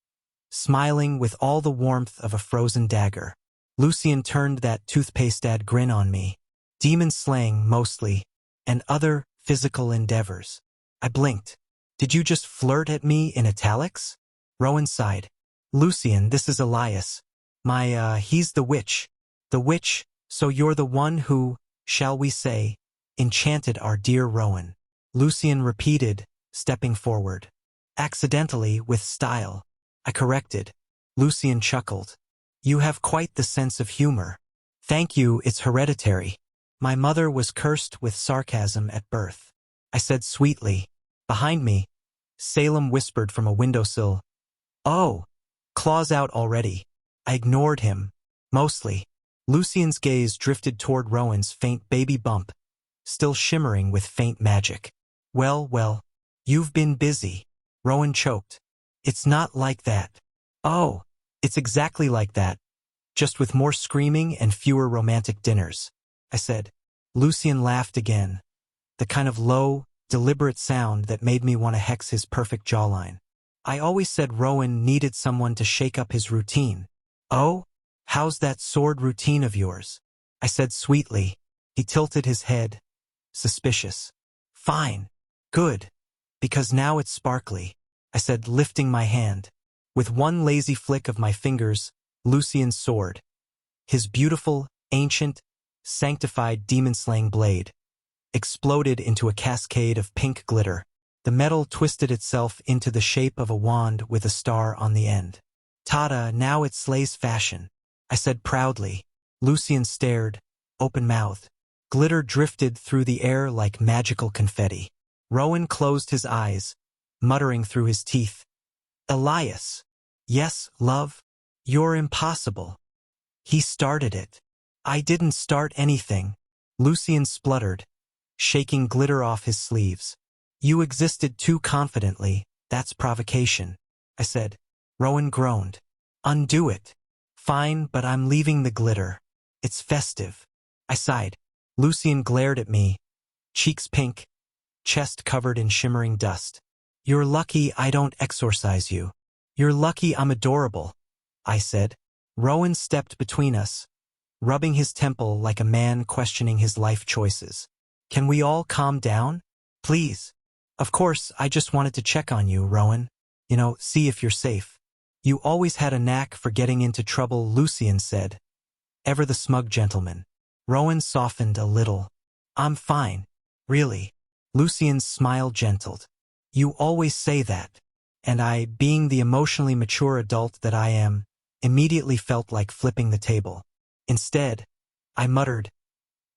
Speaker 1: smiling with all the warmth of a frozen dagger. Lucian turned that toothpaste-ad grin on me. "Demon slaying, mostly, and other physical endeavors." I blinked. "Did you just flirt at me in italics?" Rowan sighed. "Lucian, this is Elias. He's the witch." "The witch, so you're the one who, shall we say, enchanted our dear Rowan," Lucian repeated, stepping forward. "Accidentally, with style," I corrected. Lucian chuckled. "You have quite the sense of humor." "Thank you, it's hereditary. My mother was cursed with sarcasm at birth," I said sweetly. Behind me, Salem whispered from a windowsill, "Oh, claws out already." I ignored him, mostly. Lucian's gaze drifted toward Rowan's faint baby bump, still shimmering with faint magic. Well, you've been busy," Rowan choked. "It's not like that." "Oh, it's exactly like that, just with more screaming and fewer romantic dinners," I said. Lucian laughed again, the kind of low, deliberate sound that made me want to hex his perfect jawline. "I always said Rowan needed someone to shake up his routine." "Oh? How's that sword routine of yours?" I said sweetly. He tilted his head, suspicious. "Fine. Good. Because now it's sparkly," I said, lifting my hand. With one lazy flick of my fingers, Lucian's sword, his beautiful, ancient, sanctified demon-slaying blade, exploded into a cascade of pink glitter. The metal twisted itself into the shape of a wand with a star on the end. "Ta-da, now it slays fashion," I said proudly. Lucian stared, open-mouthed. Glitter drifted through the air like magical confetti. Rowan closed his eyes, muttering through his teeth, "Elias." "Yes, love? You're impossible." "He started it." "I didn't start anything," Lucian spluttered, shaking glitter off his sleeves. You existed too confidently, that's provocation, I said. Rowan groaned. Undo it. Fine, but I'm leaving the glitter. It's festive. I sighed. Lucien glared at me, cheeks pink, chest covered in shimmering dust. You're lucky I don't exorcise you. You're lucky I'm adorable, I said. Rowan stepped between us, rubbing his temple like a man questioning his life choices. Can we all calm down? Please. Of course, I just wanted to check on you, Rowan. See if you're safe. You always had a knack for getting into trouble, Lucien said. Ever the smug gentleman. Rowan softened a little. I'm fine. Really. Lucien's smile gentled. You always say that. And I, being the emotionally mature adult that I am, immediately felt like flipping the table. Instead, I muttered,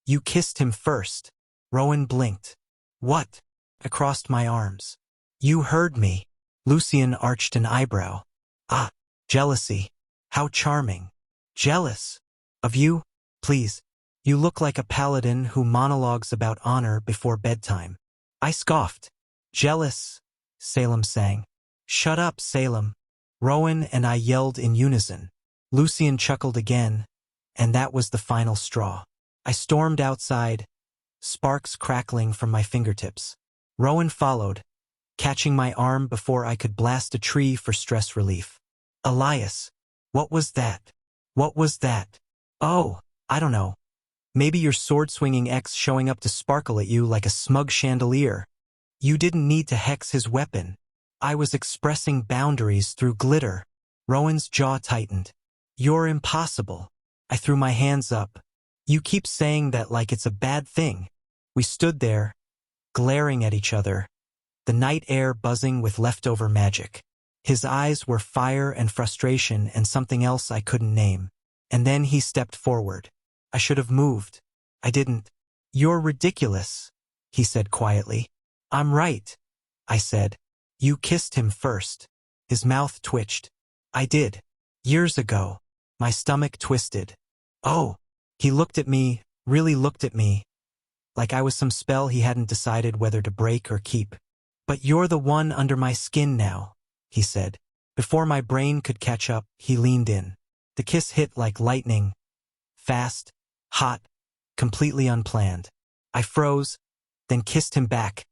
Speaker 1: You kissed him first. Rowan blinked. What? I crossed my arms. You heard me. Lucien arched an eyebrow. Ah, jealousy. How charming. Jealous. Of you? Please. You look like a paladin who monologues about honor before bedtime. I scoffed. Jealous, Salem sang. Shut up, Salem. Rowan and I yelled in unison. Lucien chuckled again, and that was the final straw. I stormed outside, sparks crackling from my fingertips. Rowan followed, catching my arm before I could blast a tree for stress relief. Elias, what was that? What was that? Oh, I don't know. Maybe your sword-swinging ex showing up to sparkle at you like a smug chandelier. You didn't need to hex his weapon. I was expressing boundaries through glitter. Rowan's jaw tightened. You're impossible. I threw my hands up. You keep saying that like it's a bad thing. We stood there, glaring at each other, the night air buzzing with leftover magic. His eyes were fire and frustration and something else I couldn't name. And then he stepped forward. I should have moved. I didn't. You're ridiculous, he said quietly. I'm right, I said. You kissed him first. His mouth twitched. I did. Years ago. My stomach twisted. Oh. He looked at me, really looked at me, like I was some spell he hadn't decided whether to break or keep. But you're the one under my skin now, he said. Before my brain could catch up, he leaned in. The kiss hit like lightning. Fast, hot, completely unplanned. I froze, then kissed him back,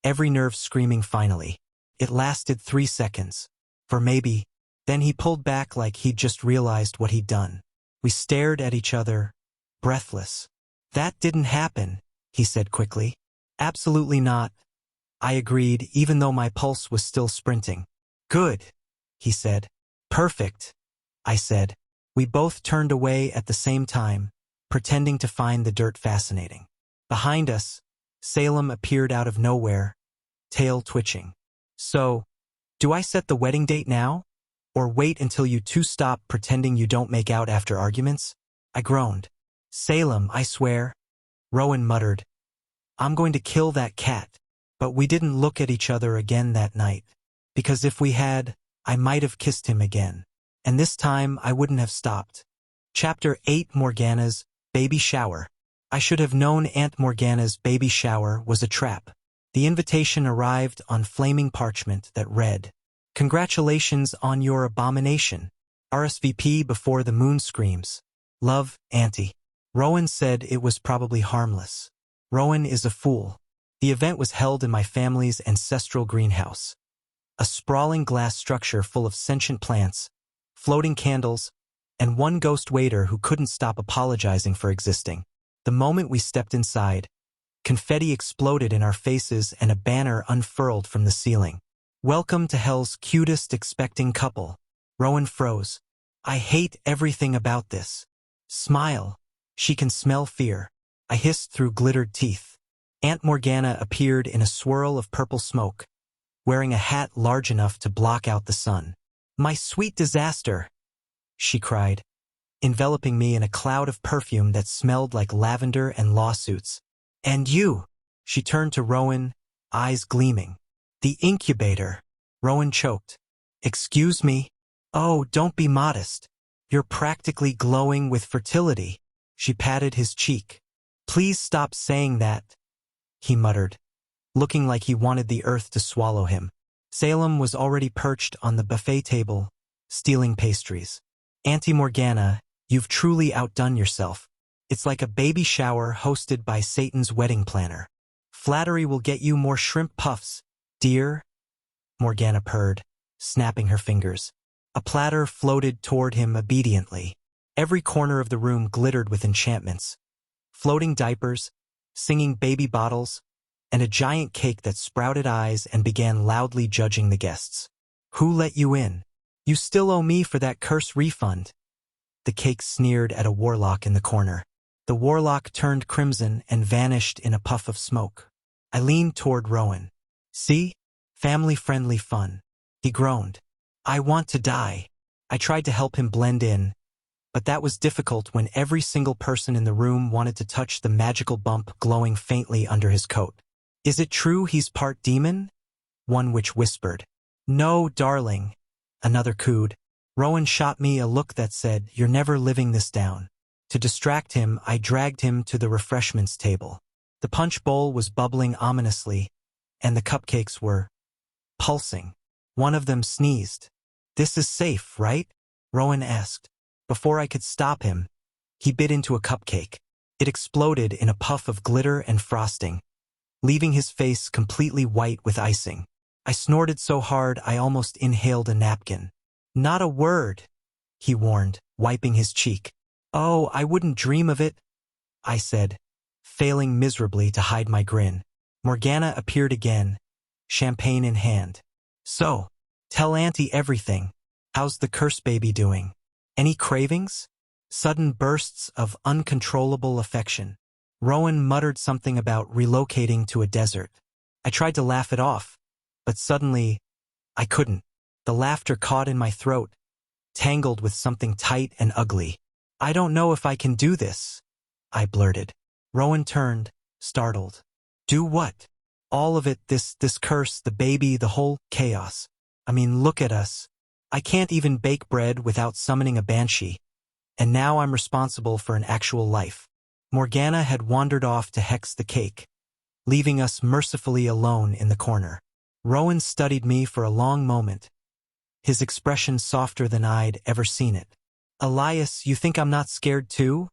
Speaker 1: every nerve screaming finally. It lasted 3 seconds. For maybe. Then he pulled back like he'd just realized what he'd done. We stared at each other, breathless. That didn't happen, he said quickly. Absolutely not. I agreed, even though my pulse was still sprinting. Good, he said. Perfect, I said. We both turned away at the same time, pretending to find the dirt fascinating. Behind us, Salem appeared out of nowhere, tail twitching. So, do I set the wedding date now? Or wait until you two stop pretending you don't make out after arguments? I groaned. Salem, I swear. Rowan muttered. I'm going to kill that cat. But we didn't look at each other again that night. Because if we had, I might have kissed him again. And this time I wouldn't have stopped. Chapter 8 Morgana's Baby Shower. I should have known Aunt Morgana's baby shower was a trap. The invitation arrived on flaming parchment that read, Congratulations on your abomination. RSVP before the moon screams. Love, Auntie. Rowan said it was probably harmless. Rowan is a fool. The event was held in my family's ancestral greenhouse. A sprawling glass structure full of sentient plants, floating candles, and one ghost waiter who couldn't stop apologizing for existing. The moment we stepped inside, confetti exploded in our faces and a banner unfurled from the ceiling. Welcome to hell's cutest expecting couple. Rowan froze. I hate everything about this. Smile. She can smell fear. I hissed through glittered teeth. Aunt Morgana appeared in a swirl of purple smoke, wearing a hat large enough to block out the sun. My sweet disaster, she cried, enveloping me in a cloud of perfume that smelled like lavender and lawsuits. And you, she turned to Rowan, eyes gleaming. The incubator. Rowan choked. Excuse me? Oh, don't be modest. You're practically glowing with fertility. She patted his cheek. Please stop saying that. he muttered, looking like he wanted the earth to swallow him. Salem was already perched on the buffet table, stealing pastries. Auntie Morgana, you've truly outdone yourself. It's like a baby shower hosted by Satan's wedding planner. Flattery will get you more shrimp puffs, dear, Morgana purred, snapping her fingers. A platter floated toward him obediently. Every corner of the room glittered with enchantments. Floating diapers, singing baby bottles, and a giant cake that sprouted eyes and began loudly judging the guests. Who let you in? You still owe me for that curse refund. The cake sneered at a warlock in the corner. The warlock turned crimson and vanished in a puff of smoke. I leaned toward Rowan. See? Family-friendly fun. He groaned. I want to die. I tried to help him blend in, but that was difficult when every single person in the room wanted to touch the magical bump glowing faintly under his coat. Is it true he's part demon? One witch whispered. No, darling. Another cooed. Rowan shot me a look that said, you're never living this down. To distract him, I dragged him to the refreshments table. The punch bowl was bubbling ominously, and the cupcakes were pulsing. One of them sneezed. This is safe, right? Rowan asked. Before I could stop him, he bit into a cupcake. It exploded in a puff of glitter and frosting, leaving his face completely white with icing. I snorted so hard I almost inhaled a napkin. Not a word, he warned, wiping his cheek. Oh, I wouldn't dream of it, I said, failing miserably to hide my grin. Morgana appeared again, champagne in hand. So, tell Auntie everything. How's the curse baby doing? Any cravings? Sudden bursts of uncontrollable affection. Rowan muttered something about relocating to a desert. I tried to laugh it off, but suddenly, I couldn't. The laughter caught in my throat, tangled with something tight and ugly. I don't know if I can do this, I blurted. Rowan turned, startled. Do what? All of it, this curse, the baby, the whole chaos. I mean, look at us. I can't even bake bread without summoning a banshee. And now I'm responsible for an actual life. Morgana had wandered off to hex the cake, leaving us mercifully alone in the corner. Rowan studied me for a long moment, his expression softer than I'd ever seen it. Elias, you think I'm not scared too?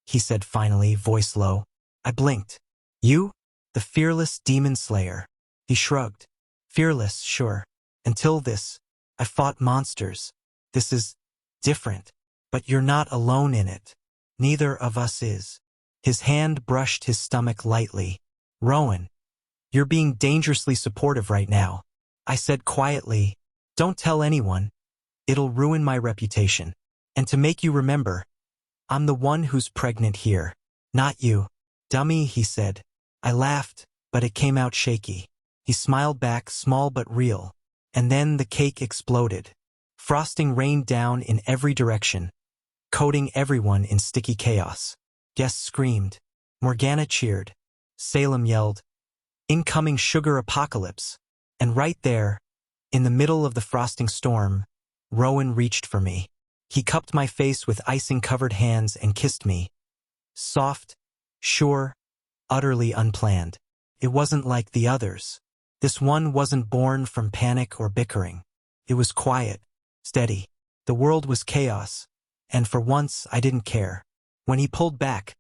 Speaker 1: He said finally, voice low. I blinked. You? The fearless demon slayer. He shrugged. Fearless, sure. Until this, I fought monsters. This is different. But you're not alone in it. Neither of us is. His hand brushed his stomach lightly. Rowan, you're being dangerously supportive right now. I said quietly, don't tell anyone. It'll ruin my reputation. And to make you remember, I'm the one who's pregnant here, not you. Dummy, he said. I laughed, but it came out shaky. He smiled back, small but real. And then the cake exploded. Frosting rained down in every direction, coating everyone in sticky chaos. Guests screamed. Morgana cheered. Salem yelled, incoming sugar apocalypse. And right there, in the middle of the frosting storm, Rowan reached for me. He cupped my face with icing-covered hands and kissed me. Soft, sure, utterly unplanned. It wasn't like the others. This one wasn't born from panic or bickering. It was quiet, steady. The world was chaos, and for once I didn't care. When he pulled back,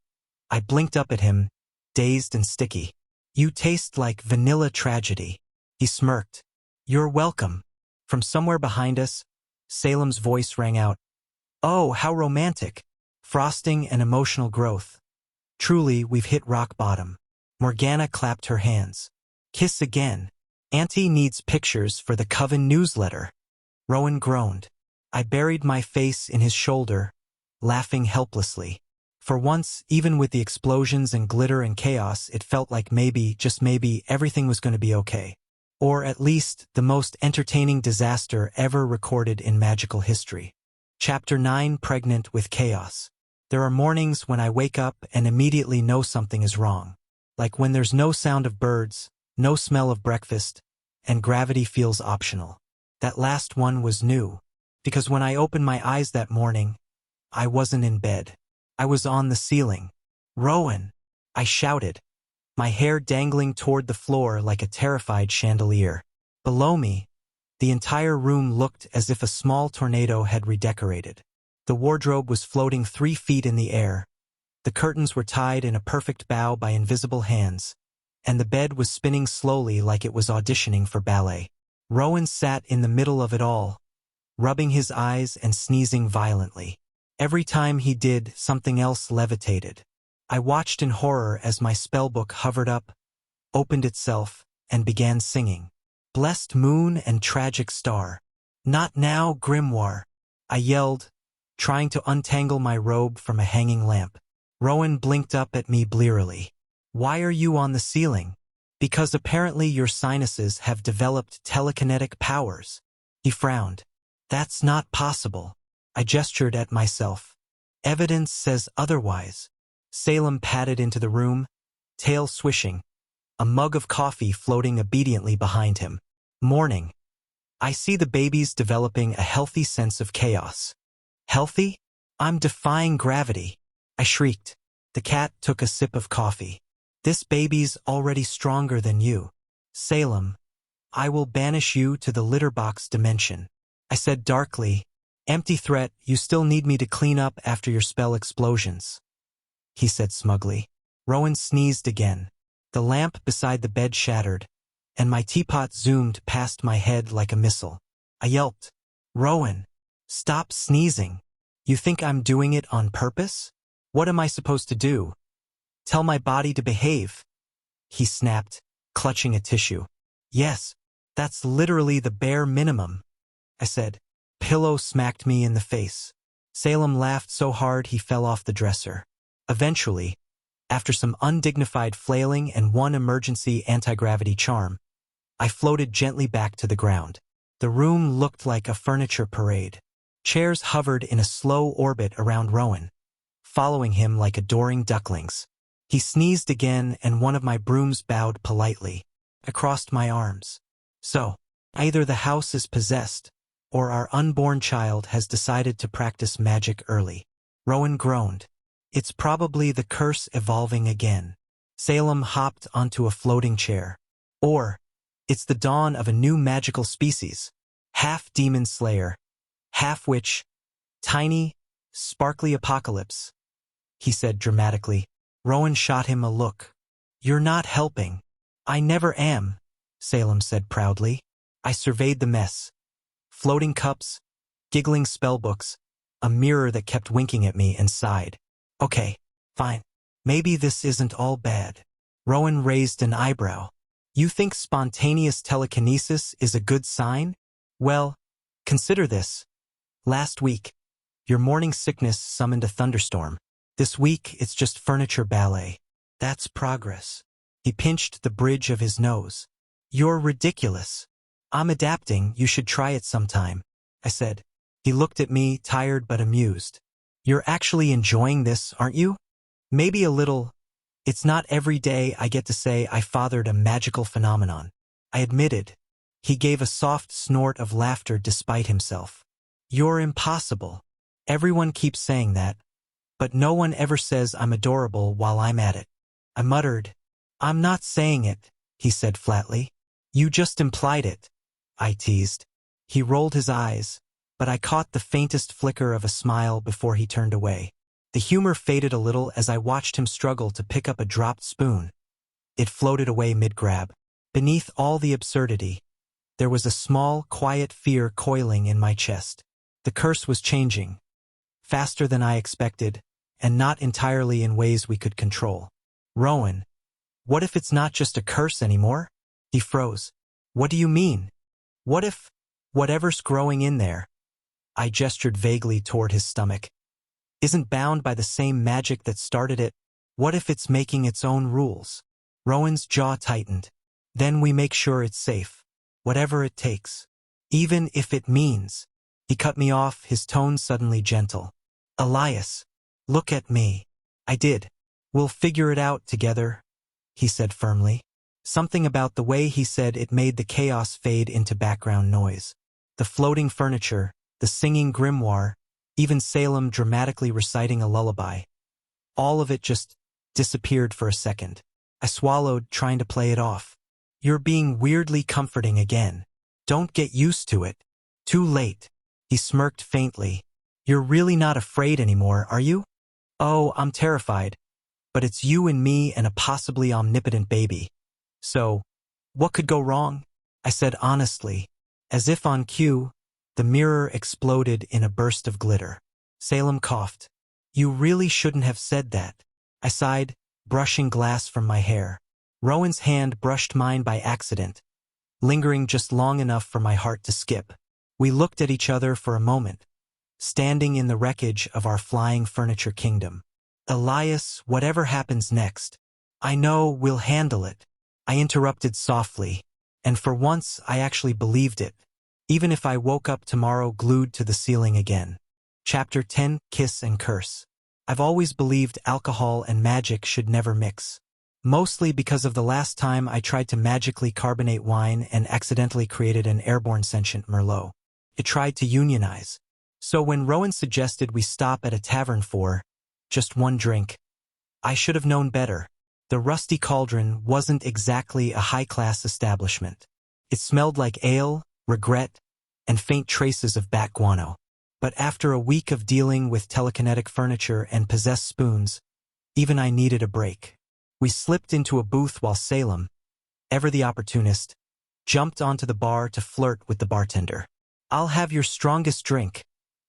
Speaker 1: I blinked up at him, dazed and sticky. You taste like vanilla tragedy. He smirked. You're welcome. From somewhere behind us, Salem's voice rang out. Oh, how romantic. Frosting and emotional growth. Truly, we've hit rock bottom. Morgana clapped her hands. Kiss again. Auntie needs pictures for the Coven newsletter. Rowan groaned. I buried my face in his shoulder, laughing helplessly. For once, even with the explosions and glitter and chaos, it felt like maybe, just maybe, everything was going to be okay. Or at least, the most entertaining disaster ever recorded in magical history. Chapter 9, Pregnant with Chaos. There are mornings when I wake up and immediately know something is wrong. Like when there's no sound of birds, no smell of breakfast, and gravity feels optional. That last one was new, because when I opened my eyes that morning, I wasn't in bed. I was on the ceiling. Rowan! I shouted. my hair dangling toward the floor like a terrified chandelier. Below me, the entire room looked as if a small tornado had redecorated. The wardrobe was floating 3 feet in the air. The curtains were tied in a perfect bow by invisible hands, and the bed was spinning slowly like it was auditioning for ballet. Rowan sat in the middle of it all, rubbing his eyes and sneezing violently. Every time he did, something else levitated. I watched in horror as my spellbook hovered up, opened itself, and began singing. Blessed moon and tragic star. Not now, grimoire, I yelled, trying to untangle my robe from a hanging lamp. Rowan blinked up at me blearily. Why are you on the ceiling? Because apparently your sinuses have developed telekinetic powers. He frowned. That's not possible. I gestured at myself. Evidence says otherwise. Salem padded into the room, tail swishing, a mug of coffee floating obediently behind him. Morning. I see the baby's developing a healthy sense of chaos. Healthy? I'm defying gravity. I shrieked. The cat took a sip of coffee. This baby's already stronger than you. Salem, I will banish you to the litter box dimension. I said darkly, empty threat, you still need me to clean up after your spell explosions. He said smugly. Rowan sneezed again. The lamp beside the bed shattered, and my teapot zoomed past my head like a missile. I yelped, Rowan, stop sneezing. You think I'm doing it on purpose? What am I supposed to do? Tell my body to behave? He snapped, clutching a tissue. Yes, that's literally the bare minimum, I said. Pillow smacked me in the face. Salem laughed so hard he fell off the dresser. Eventually, after some undignified flailing and one emergency anti-gravity charm, I floated gently back to the ground. The room looked like a furniture parade. Chairs hovered in a slow orbit around Rowan, following him like adoring ducklings. He sneezed again and one of my brooms bowed politely. I crossed my arms. So, either the house is possessed, or our unborn child has decided to practice magic early. Rowan groaned. It's probably the curse evolving again. Salem hopped onto a floating chair. Or, it's the dawn of a new magical species. Half demon slayer, half witch, tiny, sparkly apocalypse, he said dramatically. Rowan shot him a look. You're not helping. I never am, Salem said proudly. I surveyed the mess. Floating cups, giggling spellbooks, a mirror that kept winking at me and sighed. Okay, fine. Maybe this isn't all bad. Rowan raised an eyebrow. You think spontaneous telekinesis is a good sign? Well, consider this. Last week, your morning sickness summoned a thunderstorm. This week, it's just furniture ballet. That's progress. He pinched the bridge of his nose. You're ridiculous. I'm adapting, you should try it sometime, I said. He looked at me, tired but amused. You're actually enjoying this, aren't you? Maybe a little. It's not every day I get to say I fathered a magical phenomenon. I admitted. He gave a soft snort of laughter despite himself. You're impossible. Everyone keeps saying that, but no one ever says I'm adorable while I'm at it. I muttered. I'm not saying it, he said flatly. You just implied it, I teased. He rolled his eyes, but I caught the faintest flicker of a smile before he turned away. The humor faded a little as I watched him struggle to pick up a dropped spoon. It floated away mid-grab. Beneath all the absurdity, there was a small, quiet fear coiling in my chest. The curse was changing, faster than I expected, and not entirely in ways we could control. Rowan, what if it's not just a curse anymore? He froze. What do you mean? What if, whatever's growing in there, I gestured vaguely toward his stomach, isn't bound by the same magic that started it? What if it's making its own rules? Rowan's jaw tightened. Then we make sure it's safe. Whatever it takes. Even if it means. He cut me off, his tone suddenly gentle. Elias, look at me. I did. We'll figure it out together, he said firmly. Something about the way he said it made the chaos fade into background noise. The floating furniture, the singing grimoire, even Salem dramatically reciting a lullaby. All of it just disappeared for a second. I swallowed, trying to play it off. You're being weirdly comforting again. Don't get used to it. Too late. He smirked faintly. You're really not afraid anymore, are you? Oh, I'm terrified. But it's you and me and a possibly omnipotent baby. So, what could go wrong? I said honestly. As if on cue, the mirror exploded in a burst of glitter. Salem coughed. You really shouldn't have said that. I sighed, brushing glass from my hair. Rowan's hand brushed mine by accident, lingering just long enough for my heart to skip. We looked at each other for a moment, standing in the wreckage of our flying furniture kingdom. Elias, whatever happens next, I know we'll handle it. I interrupted softly, and for once I actually believed it, even if I woke up tomorrow glued to the ceiling again. Chapter 10, Kiss and Curse. I've always believed alcohol and magic should never mix. Mostly because of the last time I tried to magically carbonate wine and accidentally created an airborne sentient Merlot. It tried to unionize. So when Rowan suggested we stop at a tavern for just one drink, I should have known better. The Rusty Cauldron wasn't exactly a high-class establishment. It smelled like ale, regret, and faint traces of bat guano. But after a week of dealing with telekinetic furniture and possessed spoons, even I needed a break. We slipped into a booth while Salem, ever the opportunist, jumped onto the bar to flirt with the bartender. I'll have your strongest drink,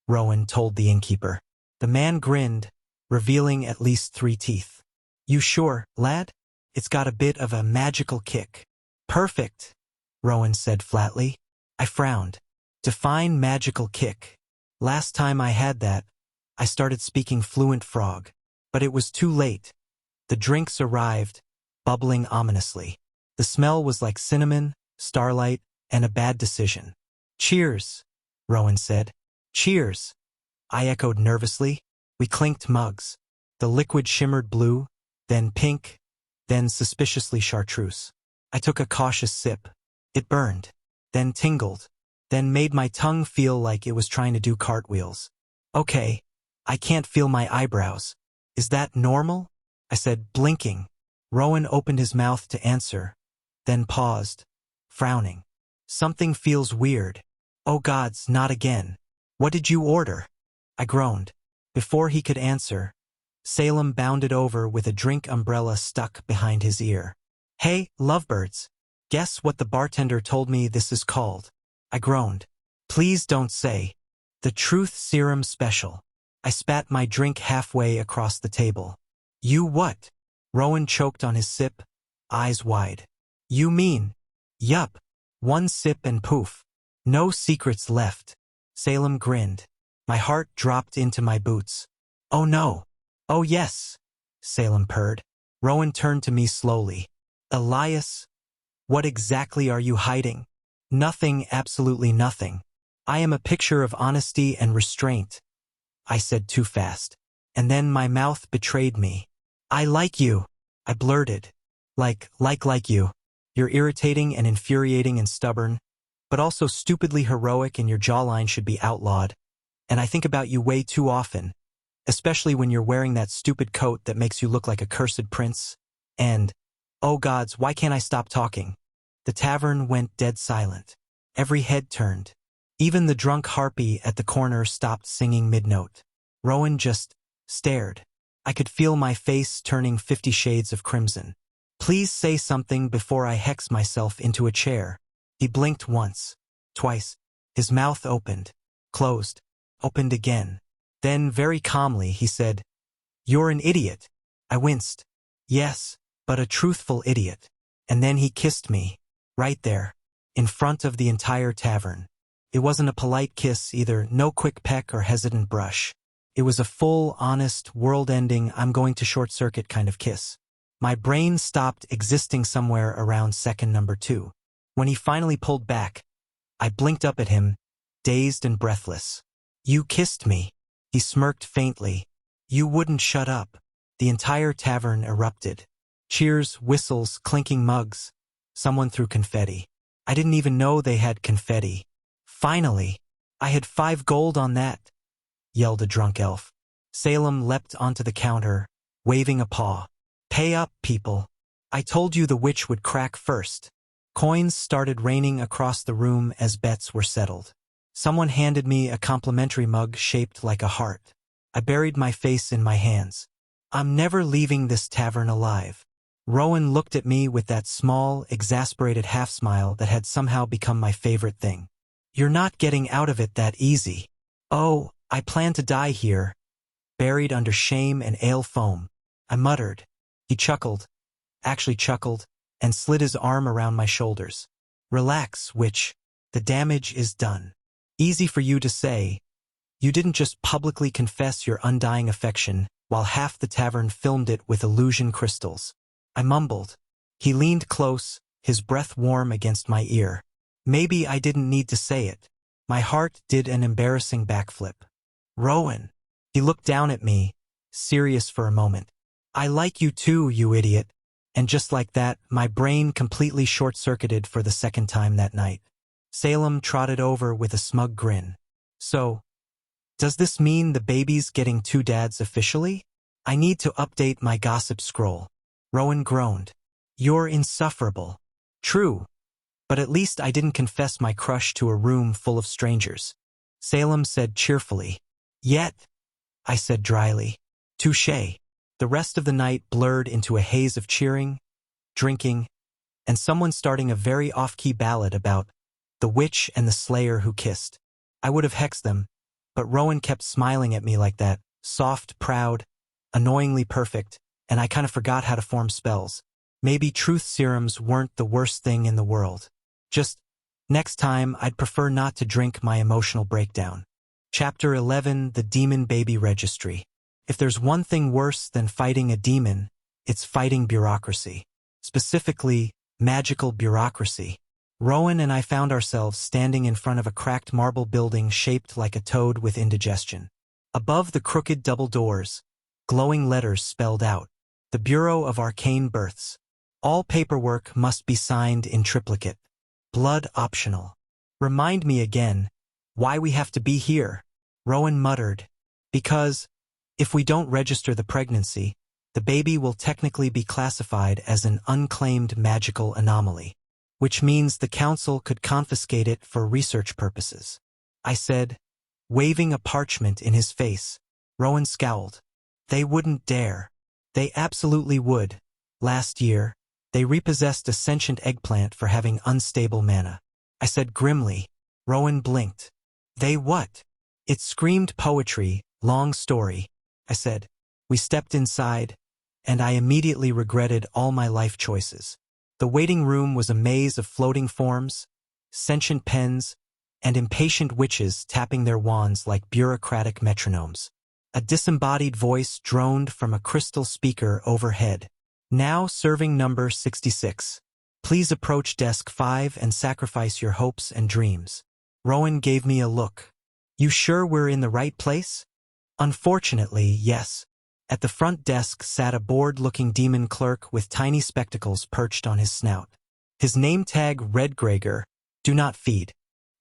Speaker 1: Rowan told the innkeeper. The man grinned, revealing at least 3 teeth. You sure, lad? It's got a bit of a magical kick. Perfect, Rowan said flatly. I frowned. Define magical kick. Last time I had that, I started speaking fluent frog. But it was too late. The drinks arrived, bubbling ominously. The smell was like cinnamon, starlight, and a bad decision. Cheers, Rowan said. Cheers, I echoed nervously. We clinked mugs. The liquid shimmered blue, then pink, then suspiciously chartreuse. I took a cautious sip. It burned, then tingled, then made my tongue feel like it was trying to do cartwheels. Okay, I can't feel my eyebrows. Is that normal? I said, blinking. Rowan opened his mouth to answer, then paused, frowning. Something feels weird. Oh gods, not again. What did you order? I groaned. Before he could answer, Salem bounded over with a drink umbrella stuck behind his ear. Hey, lovebirds. Guess what the bartender told me this is called? I groaned. Please don't say. The Truth Serum Special. I spat my drink halfway across the table. You what? Rowan choked on his sip, eyes wide. You mean? Yup. 1 sip and poof. No secrets left. Salem grinned. My heart dropped into my boots. Oh no. Oh yes, Salem purred. Rowan turned to me slowly. Elias, what exactly are you hiding? Nothing, absolutely nothing. I am a picture of honesty and restraint. I said too fast. And then my mouth betrayed me. I like you, I blurted. Like you. You're irritating and infuriating and stubborn, but also stupidly heroic, and your jawline should be outlawed. And I think about you way too often, especially when you're wearing that stupid coat that makes you look like a cursed prince. And, oh gods, why can't I stop talking? The tavern went dead silent. Every head turned. Even the drunk harpy at the corner stopped singing mid-note. Rowan just stared. I could feel my face turning 50 shades of crimson. Please say something before I hex myself into a chair. He blinked once, twice. His mouth opened, closed, opened again. Then, very calmly, he said, You're an idiot. I winced. Yes, but a truthful idiot. And then he kissed me, right there, in front of the entire tavern. It wasn't a polite kiss either, no quick peck or hesitant brush. It was a full, honest, world-ending, I'm going to short-circuit kind of kiss. My brain stopped existing somewhere around second number 2. When he finally pulled back, I blinked up at him, dazed and breathless. You kissed me. He smirked faintly. You wouldn't shut up. The entire tavern erupted. Cheers, whistles, clinking mugs. Someone threw confetti. I didn't even know they had confetti. Finally, I had 5 gold on that, yelled a drunk elf. Salem leapt onto the counter, waving a paw. Pay up, people. I told you the witch would crack first. Coins started raining across the room as bets were settled. Someone handed me a complimentary mug shaped like a heart. I buried my face in my hands. I'm never leaving this tavern alive. Rowan looked at me with that small, exasperated half-smile that had somehow become my favorite thing. You're not getting out of it that easy. Oh, I plan to die here, buried under shame and ale foam. I muttered. He actually chuckled, and slid his arm around my shoulders. Relax, witch. The damage is done. Easy for you to say. You didn't just publicly confess your undying affection, while half the tavern filmed it with illusion crystals. I mumbled. He leaned close, his breath warm against my ear. Maybe I didn't need to say it. My heart did an embarrassing backflip. Rowan. He looked down at me, serious for a moment. I like you too, you idiot. And just like that, my brain completely short-circuited for the second time that night. Salem trotted over with a smug grin. So, does this mean the baby's getting two dads officially? I need to update my gossip scroll. Rowan groaned. You're insufferable. True. But at least I didn't confess my crush to a room full of strangers. Salem said cheerfully. Yet, I said dryly. Touché. The rest of the night blurred into a haze of cheering, drinking, and someone starting a very off-key ballad about the witch and the slayer who kissed. I would have hexed them, but Rowan kept smiling at me like that, soft, proud, annoyingly perfect, and I kind of forgot how to form spells. Maybe truth serums weren't the worst thing in the world. Just, next time, I'd prefer not to drink my emotional breakdown. Chapter 11, The Demon Baby Registry. If there's one thing worse than fighting a demon, it's fighting bureaucracy. Specifically, magical bureaucracy. Rowan and I found ourselves standing in front of a cracked marble building shaped like a toad with indigestion. Above the crooked double doors, glowing letters spelled out, the Bureau of Arcane Births. All paperwork must be signed in triplicate. Blood optional. Remind me again, why we have to be here? Rowan muttered. Because, if we don't register the pregnancy, the baby will technically be classified as an unclaimed magical anomaly, which means the council could confiscate it for research purposes. I said, waving a parchment in his face. Rowan scowled. They wouldn't dare. They absolutely would. Last year, they repossessed a sentient eggplant for having unstable mana. I said grimly. Rowan blinked. They what? It screamed poetry, long story. I said. We stepped inside, and I immediately regretted all my life choices. The waiting room was a maze of floating forms, sentient pens, and impatient witches tapping their wands like bureaucratic metronomes. A disembodied voice droned from a crystal speaker overhead. Now serving number 66. Please approach desk 5 and sacrifice your hopes and dreams. Rowan gave me a look. You sure we're in the right place? Unfortunately, yes. At the front desk sat a bored-looking demon clerk with tiny spectacles perched on his snout. His name tag read Gregor, do not feed.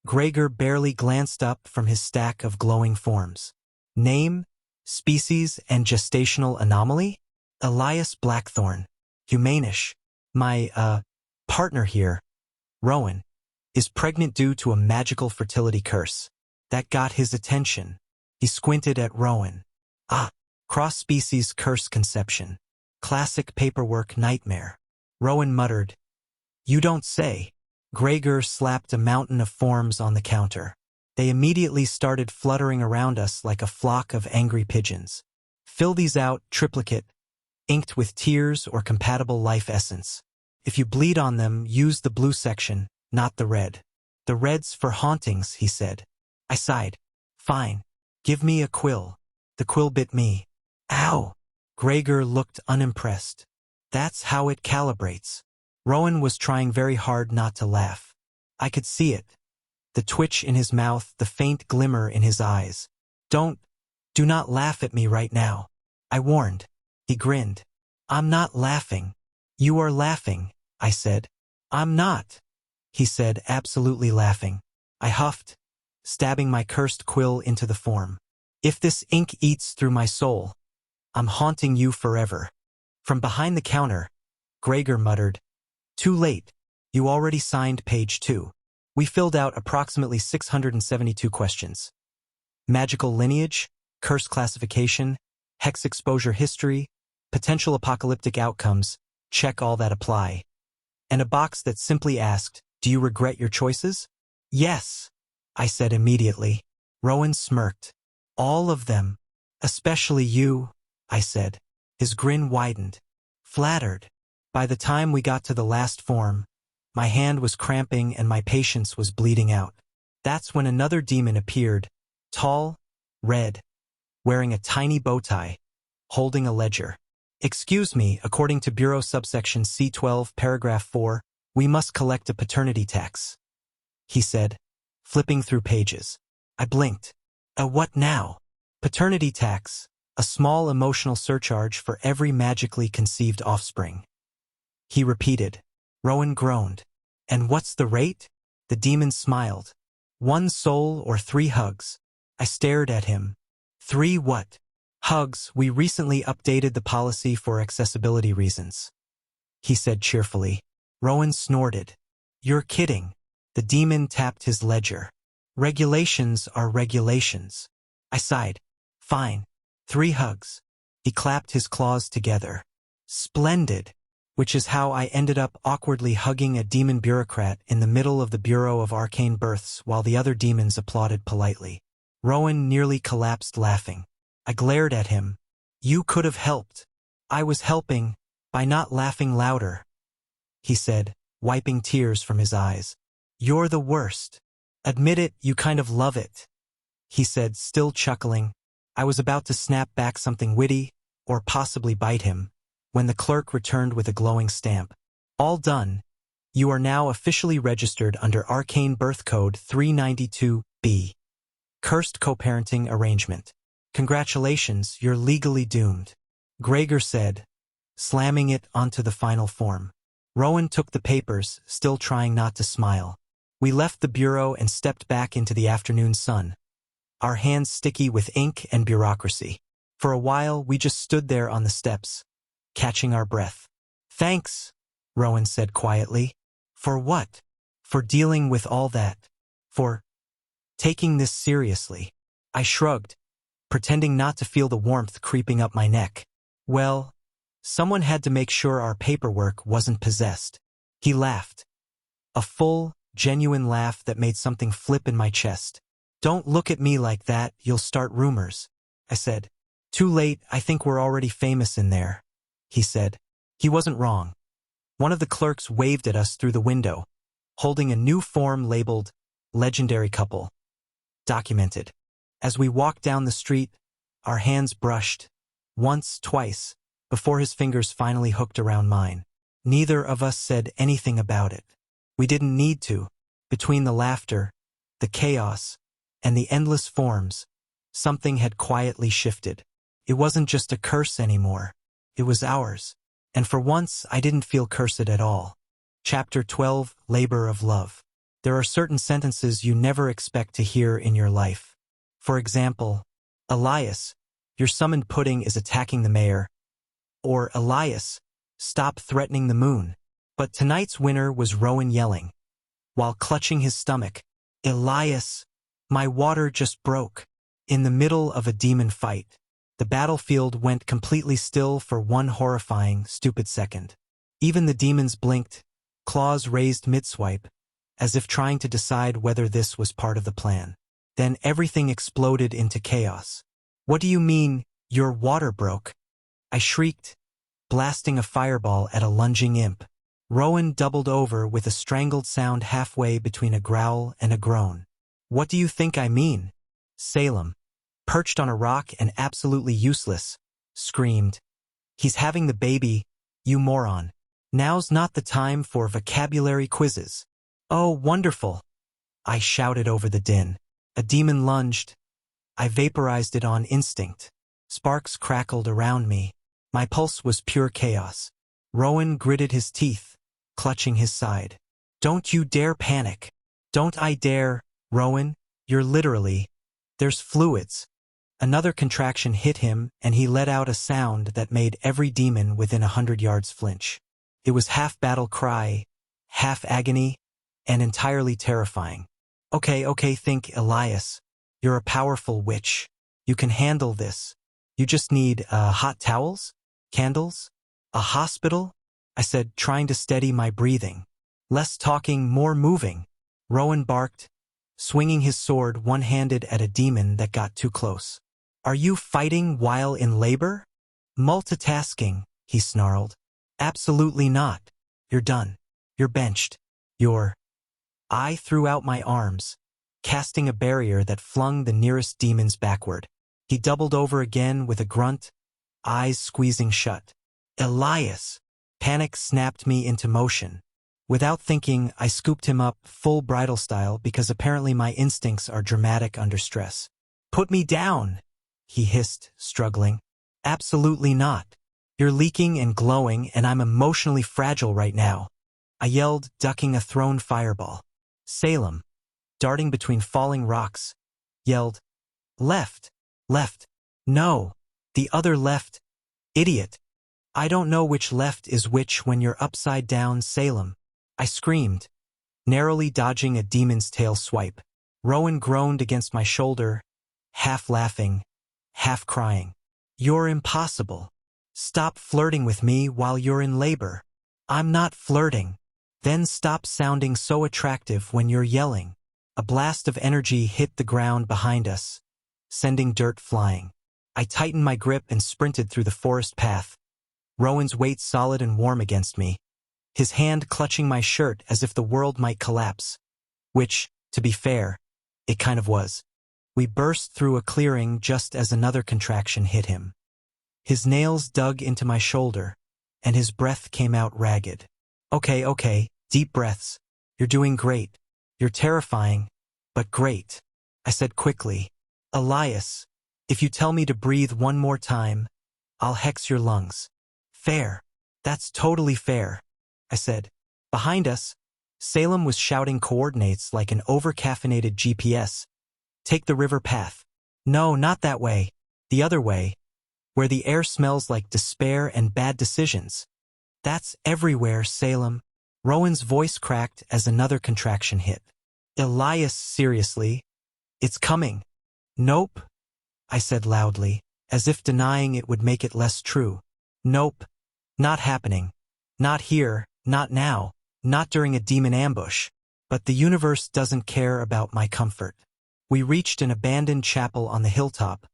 Speaker 1: Gregor barely glanced up from his stack of glowing forms. Name, species, and gestational anomaly? Elias Blackthorn. Humanish. My, partner here, Rowan, is pregnant due to a magical fertility curse. That got his attention. He squinted at Rowan. Ah, cross-species curse conception. Classic paperwork nightmare. Rowan muttered. You don't say. Gregor slapped a mountain of forms on the counter. They immediately started fluttering around us like a flock of angry pigeons. Fill these out, triplicate, inked with tears or compatible life essence. If you bleed on them, use the blue section, not the red. The red's for hauntings, he said. I sighed. Fine. Give me a quill. The quill bit me. Ow! Gregor looked unimpressed. That's how it calibrates. Rowan was trying very hard not to laugh. I could see it. The twitch in his mouth, the faint glimmer in his eyes. Do not laugh at me right now. I warned. He grinned. I'm not laughing. You are laughing, I said. I'm not, he said, absolutely laughing. I huffed, stabbing my cursed quill into the form. If this ink eats through my soul, I'm haunting you forever. From behind the counter, Gregor muttered. Too late. You already signed page 2. We filled out approximately 672 questions. Magical lineage, curse classification, hex exposure history, potential apocalyptic outcomes, check all that apply. And a box that simply asked, do you regret your choices? Yes, I said immediately. Rowan smirked. All of them. Especially you, I said. His grin widened. Flattered. By the time we got to the last form, my hand was cramping and my patience was bleeding out. That's when another demon appeared, tall, red, wearing a tiny bow tie, holding a ledger. Excuse me, according to Bureau subsection C12 paragraph 4, we must collect a paternity tax, he said, flipping through pages. I blinked. What now? Paternity tax, a small emotional surcharge for every magically conceived offspring. He repeated. Rowan groaned. And what's the rate? The demon smiled. 1 soul or 3 hugs. I stared at him. 3 what? Hugs. We recently updated the policy for accessibility reasons, he said cheerfully. Rowan snorted. You're kidding. The demon tapped his ledger. Regulations are regulations. I sighed. Fine. 3 hugs. He clapped his claws together. Splendid. Which is how I ended up awkwardly hugging a demon bureaucrat in the middle of the Bureau of Arcane Births while the other demons applauded politely. Rowan nearly collapsed laughing. I glared at him. You could have helped. I was helping by not laughing louder, he said, wiping tears from his eyes. You're the worst. Admit it, you kind of love it, he said, still chuckling. I was about to snap back something witty, or possibly bite him, when the clerk returned with a glowing stamp. All done. You are now officially registered under Arcane Birth Code 392B. Cursed co-parenting arrangement. Congratulations, you're legally doomed, Gregor said, slamming it onto the final form. Rowan took the papers, still trying not to smile. We left the bureau and stepped back into the afternoon sun, our hands sticky with ink and bureaucracy. For a while, we just stood there on the steps, catching our breath. Thanks, Rowan said quietly. For what? For dealing with all that. For taking this seriously. I shrugged, pretending not to feel the warmth creeping up my neck. Well, someone had to make sure our paperwork wasn't possessed. He laughed. A full, genuine laugh that made something flip in my chest. Don't look at me like that, you'll start rumors, I said. Too late, I think we're already famous in there, he said. He wasn't wrong. One of the clerks waved at us through the window, holding a new form labeled Legendary Couple. Documented. As we walked down the street, our hands brushed, once, twice, before his fingers finally hooked around mine. Neither of us said anything about it. We didn't need to. Between the laughter, the chaos, and the endless forms, something had quietly shifted. It wasn't just a curse anymore. It was ours. And for once, I didn't feel cursed at all. Chapter 12, Labor of Love. There are certain sentences you never expect to hear in your life. For example, Elias, your summoned pudding is attacking the mayor. Or Elias, stop threatening the moon. But tonight's winner was Rowan yelling, while clutching his stomach, Elias, my water just broke. In the middle of a demon fight, the battlefield went completely still for one horrifying, stupid second. Even the demons blinked, claws raised mid-swipe, as if trying to decide whether this was part of the plan. Then everything exploded into chaos. What do you mean, your water broke? I shrieked, blasting a fireball at a lunging imp. Rowan doubled over with a strangled sound halfway between a growl and a groan. What do you think I mean? Salem, perched on a rock and absolutely useless, screamed. He's having the baby, you moron. Now's not the time for vocabulary quizzes. Oh, wonderful, I shouted over the din. A demon lunged. I vaporized it on instinct. Sparks crackled around me. My pulse was pure chaos. Rowan gritted his teeth, clutching his side. Don't you dare panic. Don't I dare, Rowan, you're literally. There's fluids. Another contraction hit him and he let out a sound that made every demon within 100 yards flinch. It was half battle cry, half agony, and entirely terrifying. Okay, think, Elias. You're a powerful witch. You can handle this. You just need, hot towels? Candles? A hospital? I said, trying to steady my breathing. Less talking, more moving. Rowan barked, swinging his sword one-handed at a demon that got too close. Are you fighting while in labor? Multitasking, he snarled. Absolutely not. You're done. You're benched. I threw out my arms, casting a barrier that flung the nearest demons backward. He doubled over again with a grunt, eyes squeezing shut. Elias! Panic snapped me into motion. Without thinking, I scooped him up full bridal style because apparently my instincts are dramatic under stress. Put me down, he hissed, struggling. Absolutely not. You're leaking and glowing, and I'm emotionally fragile right now. I yelled, ducking a thrown fireball. Salem, darting between falling rocks, yelled, Left, left, no, the other left, idiot. I don't know which left is which when you're upside down, Salem. I screamed, narrowly dodging a demon's tail swipe. Rowan groaned against my shoulder, half laughing, half crying. You're impossible. Stop flirting with me while you're in labor. I'm not flirting. Then stop sounding so attractive when you're yelling. A blast of energy hit the ground behind us, sending dirt flying. I tightened my grip and sprinted through the forest path, Rowan's weight solid and warm against me, his hand clutching my shirt as if the world might collapse. Which, to be fair, it kind of was. We burst through a clearing just as another contraction hit him. His nails dug into my shoulder, and his breath came out ragged. Okay, deep breaths. You're doing great. You're terrifying, but great, I said quickly. Elias, if you tell me to breathe one more time, I'll hex your lungs. Fair. That's totally fair, I said. Behind us, Salem was shouting coordinates like an over-caffeinated GPS. Take the river path. No, not that way. The other way, where the air smells like despair and bad decisions. That's everywhere, Salem. Rowan's voice cracked as another contraction hit. Elias, seriously? It's coming. Nope, I said loudly, as if denying it would make it less true. Nope, not happening. Not here, not now, not during a demon ambush. But the universe doesn't care about my comfort. We reached an abandoned chapel on the hilltop,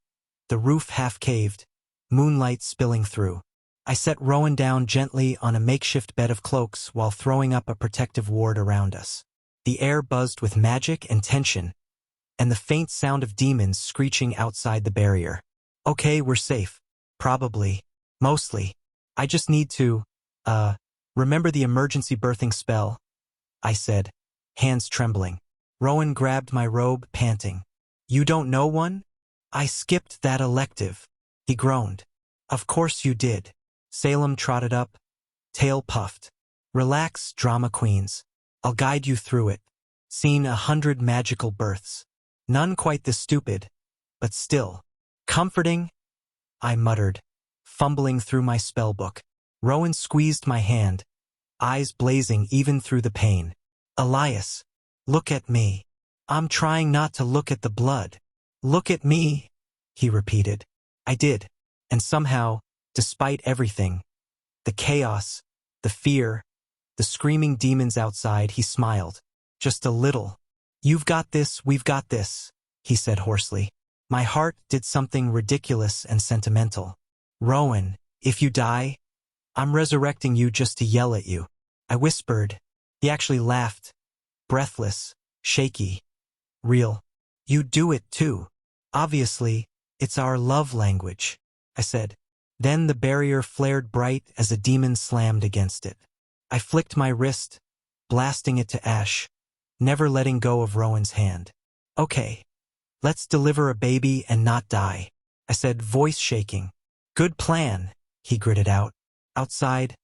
Speaker 1: the roof half-caved, moonlight spilling through. I set Rowan down gently on a makeshift bed of cloaks while throwing up a protective ward around us. The air buzzed with magic and tension, and the faint sound of demons screeching outside the barrier. Okay, we're safe. Probably. Mostly. I just need to, remember the emergency birthing spell, I said, hands trembling. Rowan grabbed my robe, panting. You don't know one? I skipped that elective, he groaned. Of course you did. Salem trotted up, tail puffed. Relax, drama queens. I'll guide you through it. Seen 100 magical births. None quite this stupid, but still. Comforting, I muttered, fumbling through my spellbook. Rowan squeezed my hand, eyes blazing even through the pain. Elias, look at me. I'm trying not to look at the blood. Look at me, he repeated. I did, and somehow, despite everything, the chaos, the fear, the screaming demons outside, he smiled. Just a little. You've got this, we've got this, he said hoarsely. My heart did something ridiculous and sentimental. Rowan, if you die, I'm resurrecting you just to yell at you. I whispered. He actually laughed, breathless, shaky. Real. You do it too. Obviously, it's our love language, I said. Then the barrier flared bright as a demon slammed against it. I flicked my wrist, blasting it to ash, never letting go of Rowan's hand. Okay, let's deliver a baby and not die, I said, voice shaking. Good plan, he gritted out. Outside,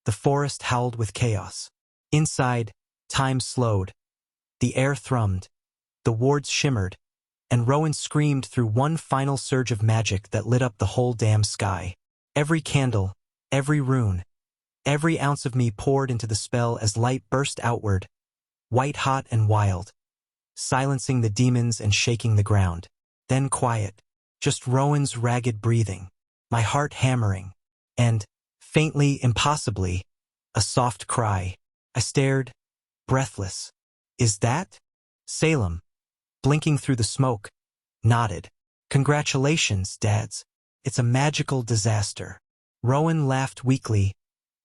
Speaker 1: the forest howled with chaos. Inside, time slowed. The air thrummed, the wards shimmered, and Rowan screamed through one final surge of magic that lit up the whole damn sky. Every candle, every rune, Every ounce of me poured into the spell as light burst outward, white-hot and wild, silencing the demons and shaking the ground. Then quiet, just Rowan's ragged breathing, my heart hammering, and, faintly, impossibly, a soft cry. I stared, breathless. Is that? Salem, blinking through the smoke, nodded. Congratulations, Dads. It's a magical disaster. Rowan laughed weakly,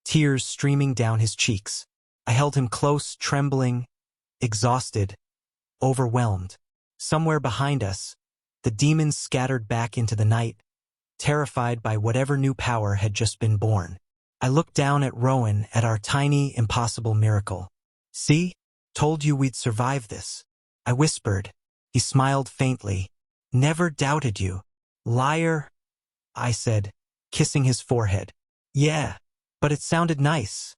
Speaker 1: tears streaming down his cheeks. I held him close, trembling, exhausted, overwhelmed. Somewhere behind us, the demons scattered back into the night, terrified by whatever new power had just been born. I looked down at Rowan, at our tiny, impossible miracle. See? Told you we'd survive this. I whispered. He smiled faintly. Never doubted you. Liar, I said, kissing his forehead. Yeah, but it sounded nice,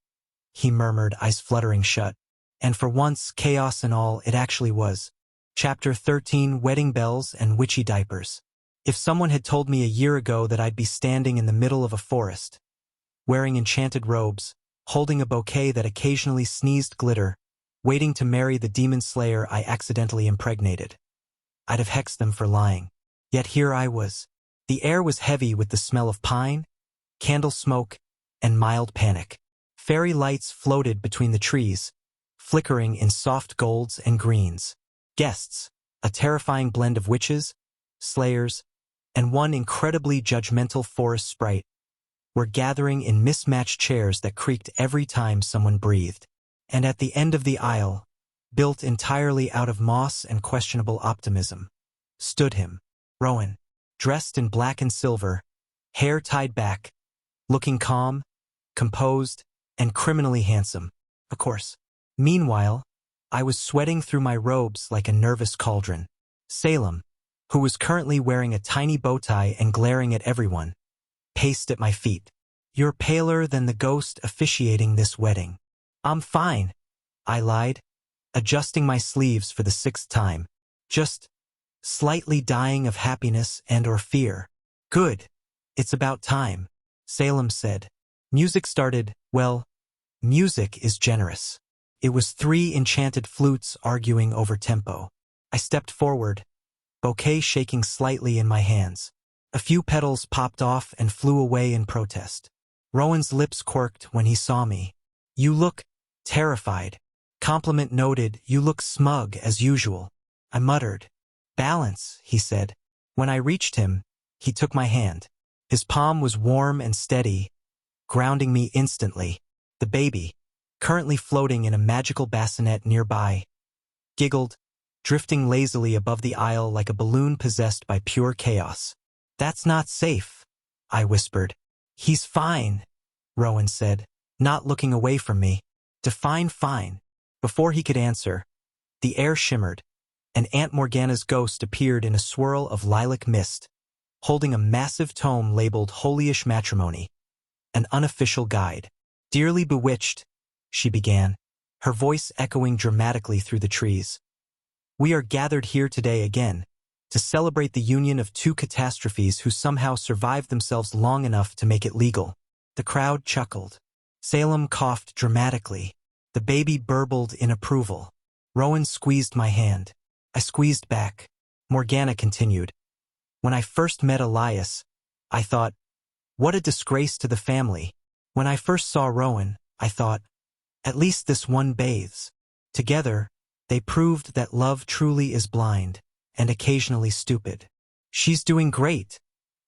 Speaker 1: he murmured, eyes fluttering shut. And for once, chaos and all, it actually was. Chapter 13, Wedding Bells and Witchy Diapers. If someone had told me a year ago that I'd be standing in the middle of a forest, wearing enchanted robes, holding a bouquet that occasionally sneezed glitter, waiting to marry the demon slayer I accidentally impregnated, I'd have hexed them for lying. Yet here I was. The air was heavy with the smell of pine, candle smoke, and mild panic. Fairy lights floated between the trees, flickering in soft golds and greens. Guests, a terrifying blend of witches, slayers, and one incredibly judgmental forest sprite, were gathering in mismatched chairs that creaked every time someone breathed. And at the end of the aisle, built entirely out of moss and questionable optimism, stood him, Rowan, dressed in black and silver, hair tied back, looking calm, composed, and criminally handsome, of course. Meanwhile, I was sweating through my robes like a nervous cauldron. Salem, who was currently wearing a tiny bow tie and glaring at everyone, paced at my feet. You're paler than the ghost officiating this wedding. I'm fine, I lied, adjusting my sleeves for the 6th time. Just slightly dying of happiness and/or fear. Good. It's about time, Salem said. Music started. Well, music is generous. It was 3 enchanted flutes arguing over tempo. I stepped forward, bouquet shaking slightly in my hands. A few petals popped off and flew away in protest. Rowan's lips quirked when he saw me. You look terrified. Compliment noted. You look smug as usual. I muttered. Balance, he said. When I reached him, he took my hand. His palm was warm and steady, grounding me instantly. The baby, currently floating in a magical bassinet nearby, giggled, drifting lazily above the aisle like a balloon possessed by pure chaos. That's not safe, I whispered. He's fine, Rowan said, not looking away from me. Define fine. Before he could answer, the air shimmered, and Aunt Morgana's ghost appeared in a swirl of lilac mist, holding a massive tome labeled Holyish Matrimony, an unofficial guide. Dearly bewitched, she began, her voice echoing dramatically through the trees. We are gathered here today again, to celebrate the union of 2 catastrophes who somehow survived themselves long enough to make it legal. The crowd chuckled. Salem coughed dramatically. The baby burbled in approval. Rowan squeezed my hand. I squeezed back. Morgana continued. When I first met Elias, I thought, what a disgrace to the family. When I first saw Rowan, I thought, at least this one bathes. Together, they proved that love truly is blind, and occasionally stupid. She's doing great,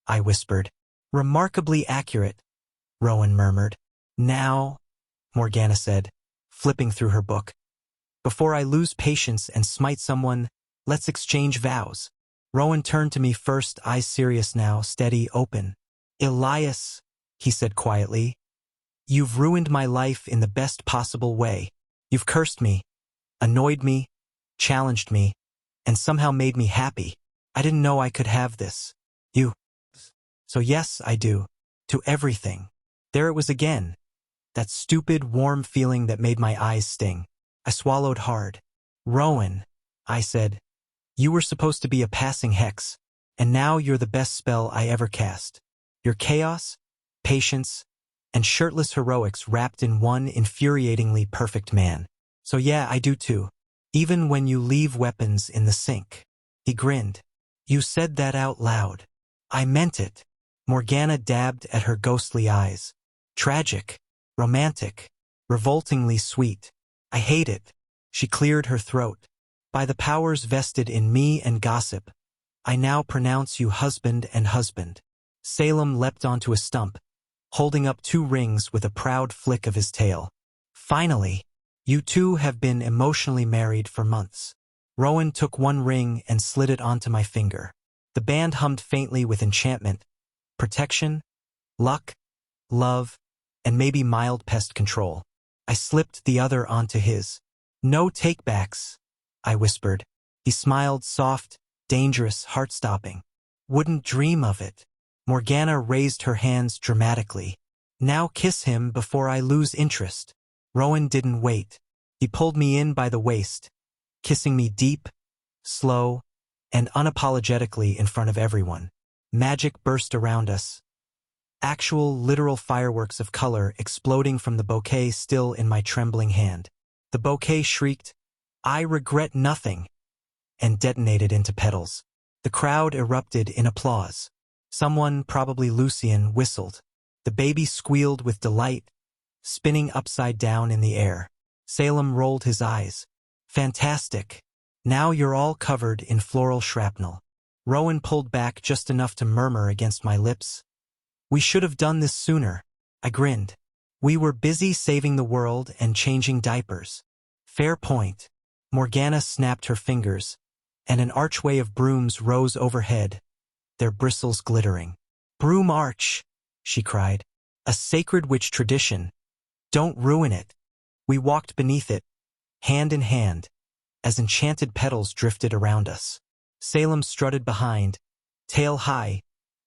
Speaker 1: I whispered. Remarkably accurate, Rowan murmured. Now, Morgana said, flipping through her book. Before I lose patience and smite someone, let's exchange vows. Rowan turned to me first, eyes serious now, steady, open. Elias, he said quietly, you've ruined my life in the best possible way. You've cursed me, annoyed me, challenged me, and somehow made me happy. I didn't know I could have this. You. So yes, I do. To everything. There it was again. That stupid, warm feeling that made my eyes sting. I swallowed hard. Rowan, I said, you were supposed to be a passing hex, and now you're the best spell I ever cast. Your chaos, patience, and shirtless heroics wrapped in one infuriatingly perfect man. So yeah, I do too. Even when you leave weapons in the sink. He grinned. You said that out loud. I meant it. Morgana dabbed at her ghostly eyes. Tragic, romantic, revoltingly sweet. I hate it. She cleared her throat. By the powers vested in me and gossip, I now pronounce you husband and husband. Salem leapt onto a stump, holding up 2 rings with a proud flick of his tail. Finally, you two have been emotionally married for months. Rowan took 1 ring and slid it onto my finger. The band hummed faintly with enchantment, protection, luck, love, and maybe mild pest control. I slipped the other onto his. No takebacks, I whispered. He smiled, soft, dangerous, heart-stopping. Wouldn't dream of it. Morgana raised her hands dramatically. Now kiss him before I lose interest. Rowan didn't wait. He pulled me in by the waist, kissing me deep, slow, and unapologetically in front of everyone. Magic burst around us. Actual, literal fireworks of color exploding from the bouquet still in my trembling hand. The bouquet shrieked, "I regret nothing," and detonated into petals. The crowd erupted in applause. Someone, probably Lucian, whistled. The baby squealed with delight, spinning upside down in the air. Salem rolled his eyes. Fantastic. Now you're all covered in floral shrapnel. Rowan pulled back just enough to murmur against my lips. We should have done this sooner. I grinned. We were busy saving the world and changing diapers. Fair point. Morgana snapped her fingers, and an archway of brooms rose overhead, their bristles glittering. Broom arch, she cried. A sacred witch tradition. Don't ruin it. We walked beneath it, hand in hand, as enchanted petals drifted around us. Salem strutted behind, tail high,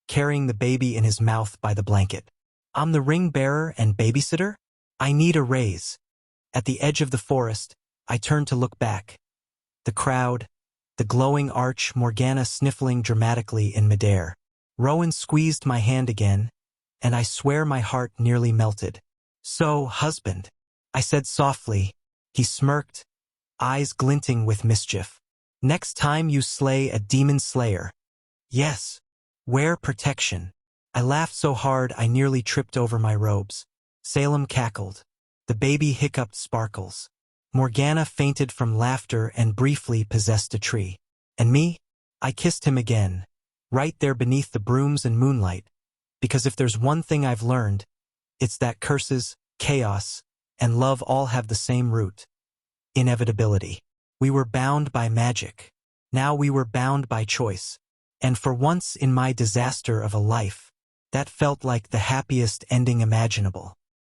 Speaker 1: carrying the baby in his mouth by the blanket. I'm the ring bearer and babysitter? I need a raise. At the edge of the forest, I turned to look back. The crowd, the glowing arch, Morgana sniffling dramatically in midair. Rowan squeezed my hand again, and I swear my heart nearly melted. So, husband, I said softly. He smirked, eyes glinting with mischief. Next time you slay a demon slayer. Yes, wear protection. I laughed so hard I nearly tripped over my robes. Salem cackled. The baby hiccuped sparkles. Morgana fainted from laughter and briefly possessed a tree. And me? I kissed him again, right there beneath the brooms and moonlight, because if there's one thing I've learned, it's that curses, chaos, and love all have the same root. Inevitability. We were bound by magic. Now we were bound by choice. And for once in my disaster of a life, that felt like the happiest ending imaginable.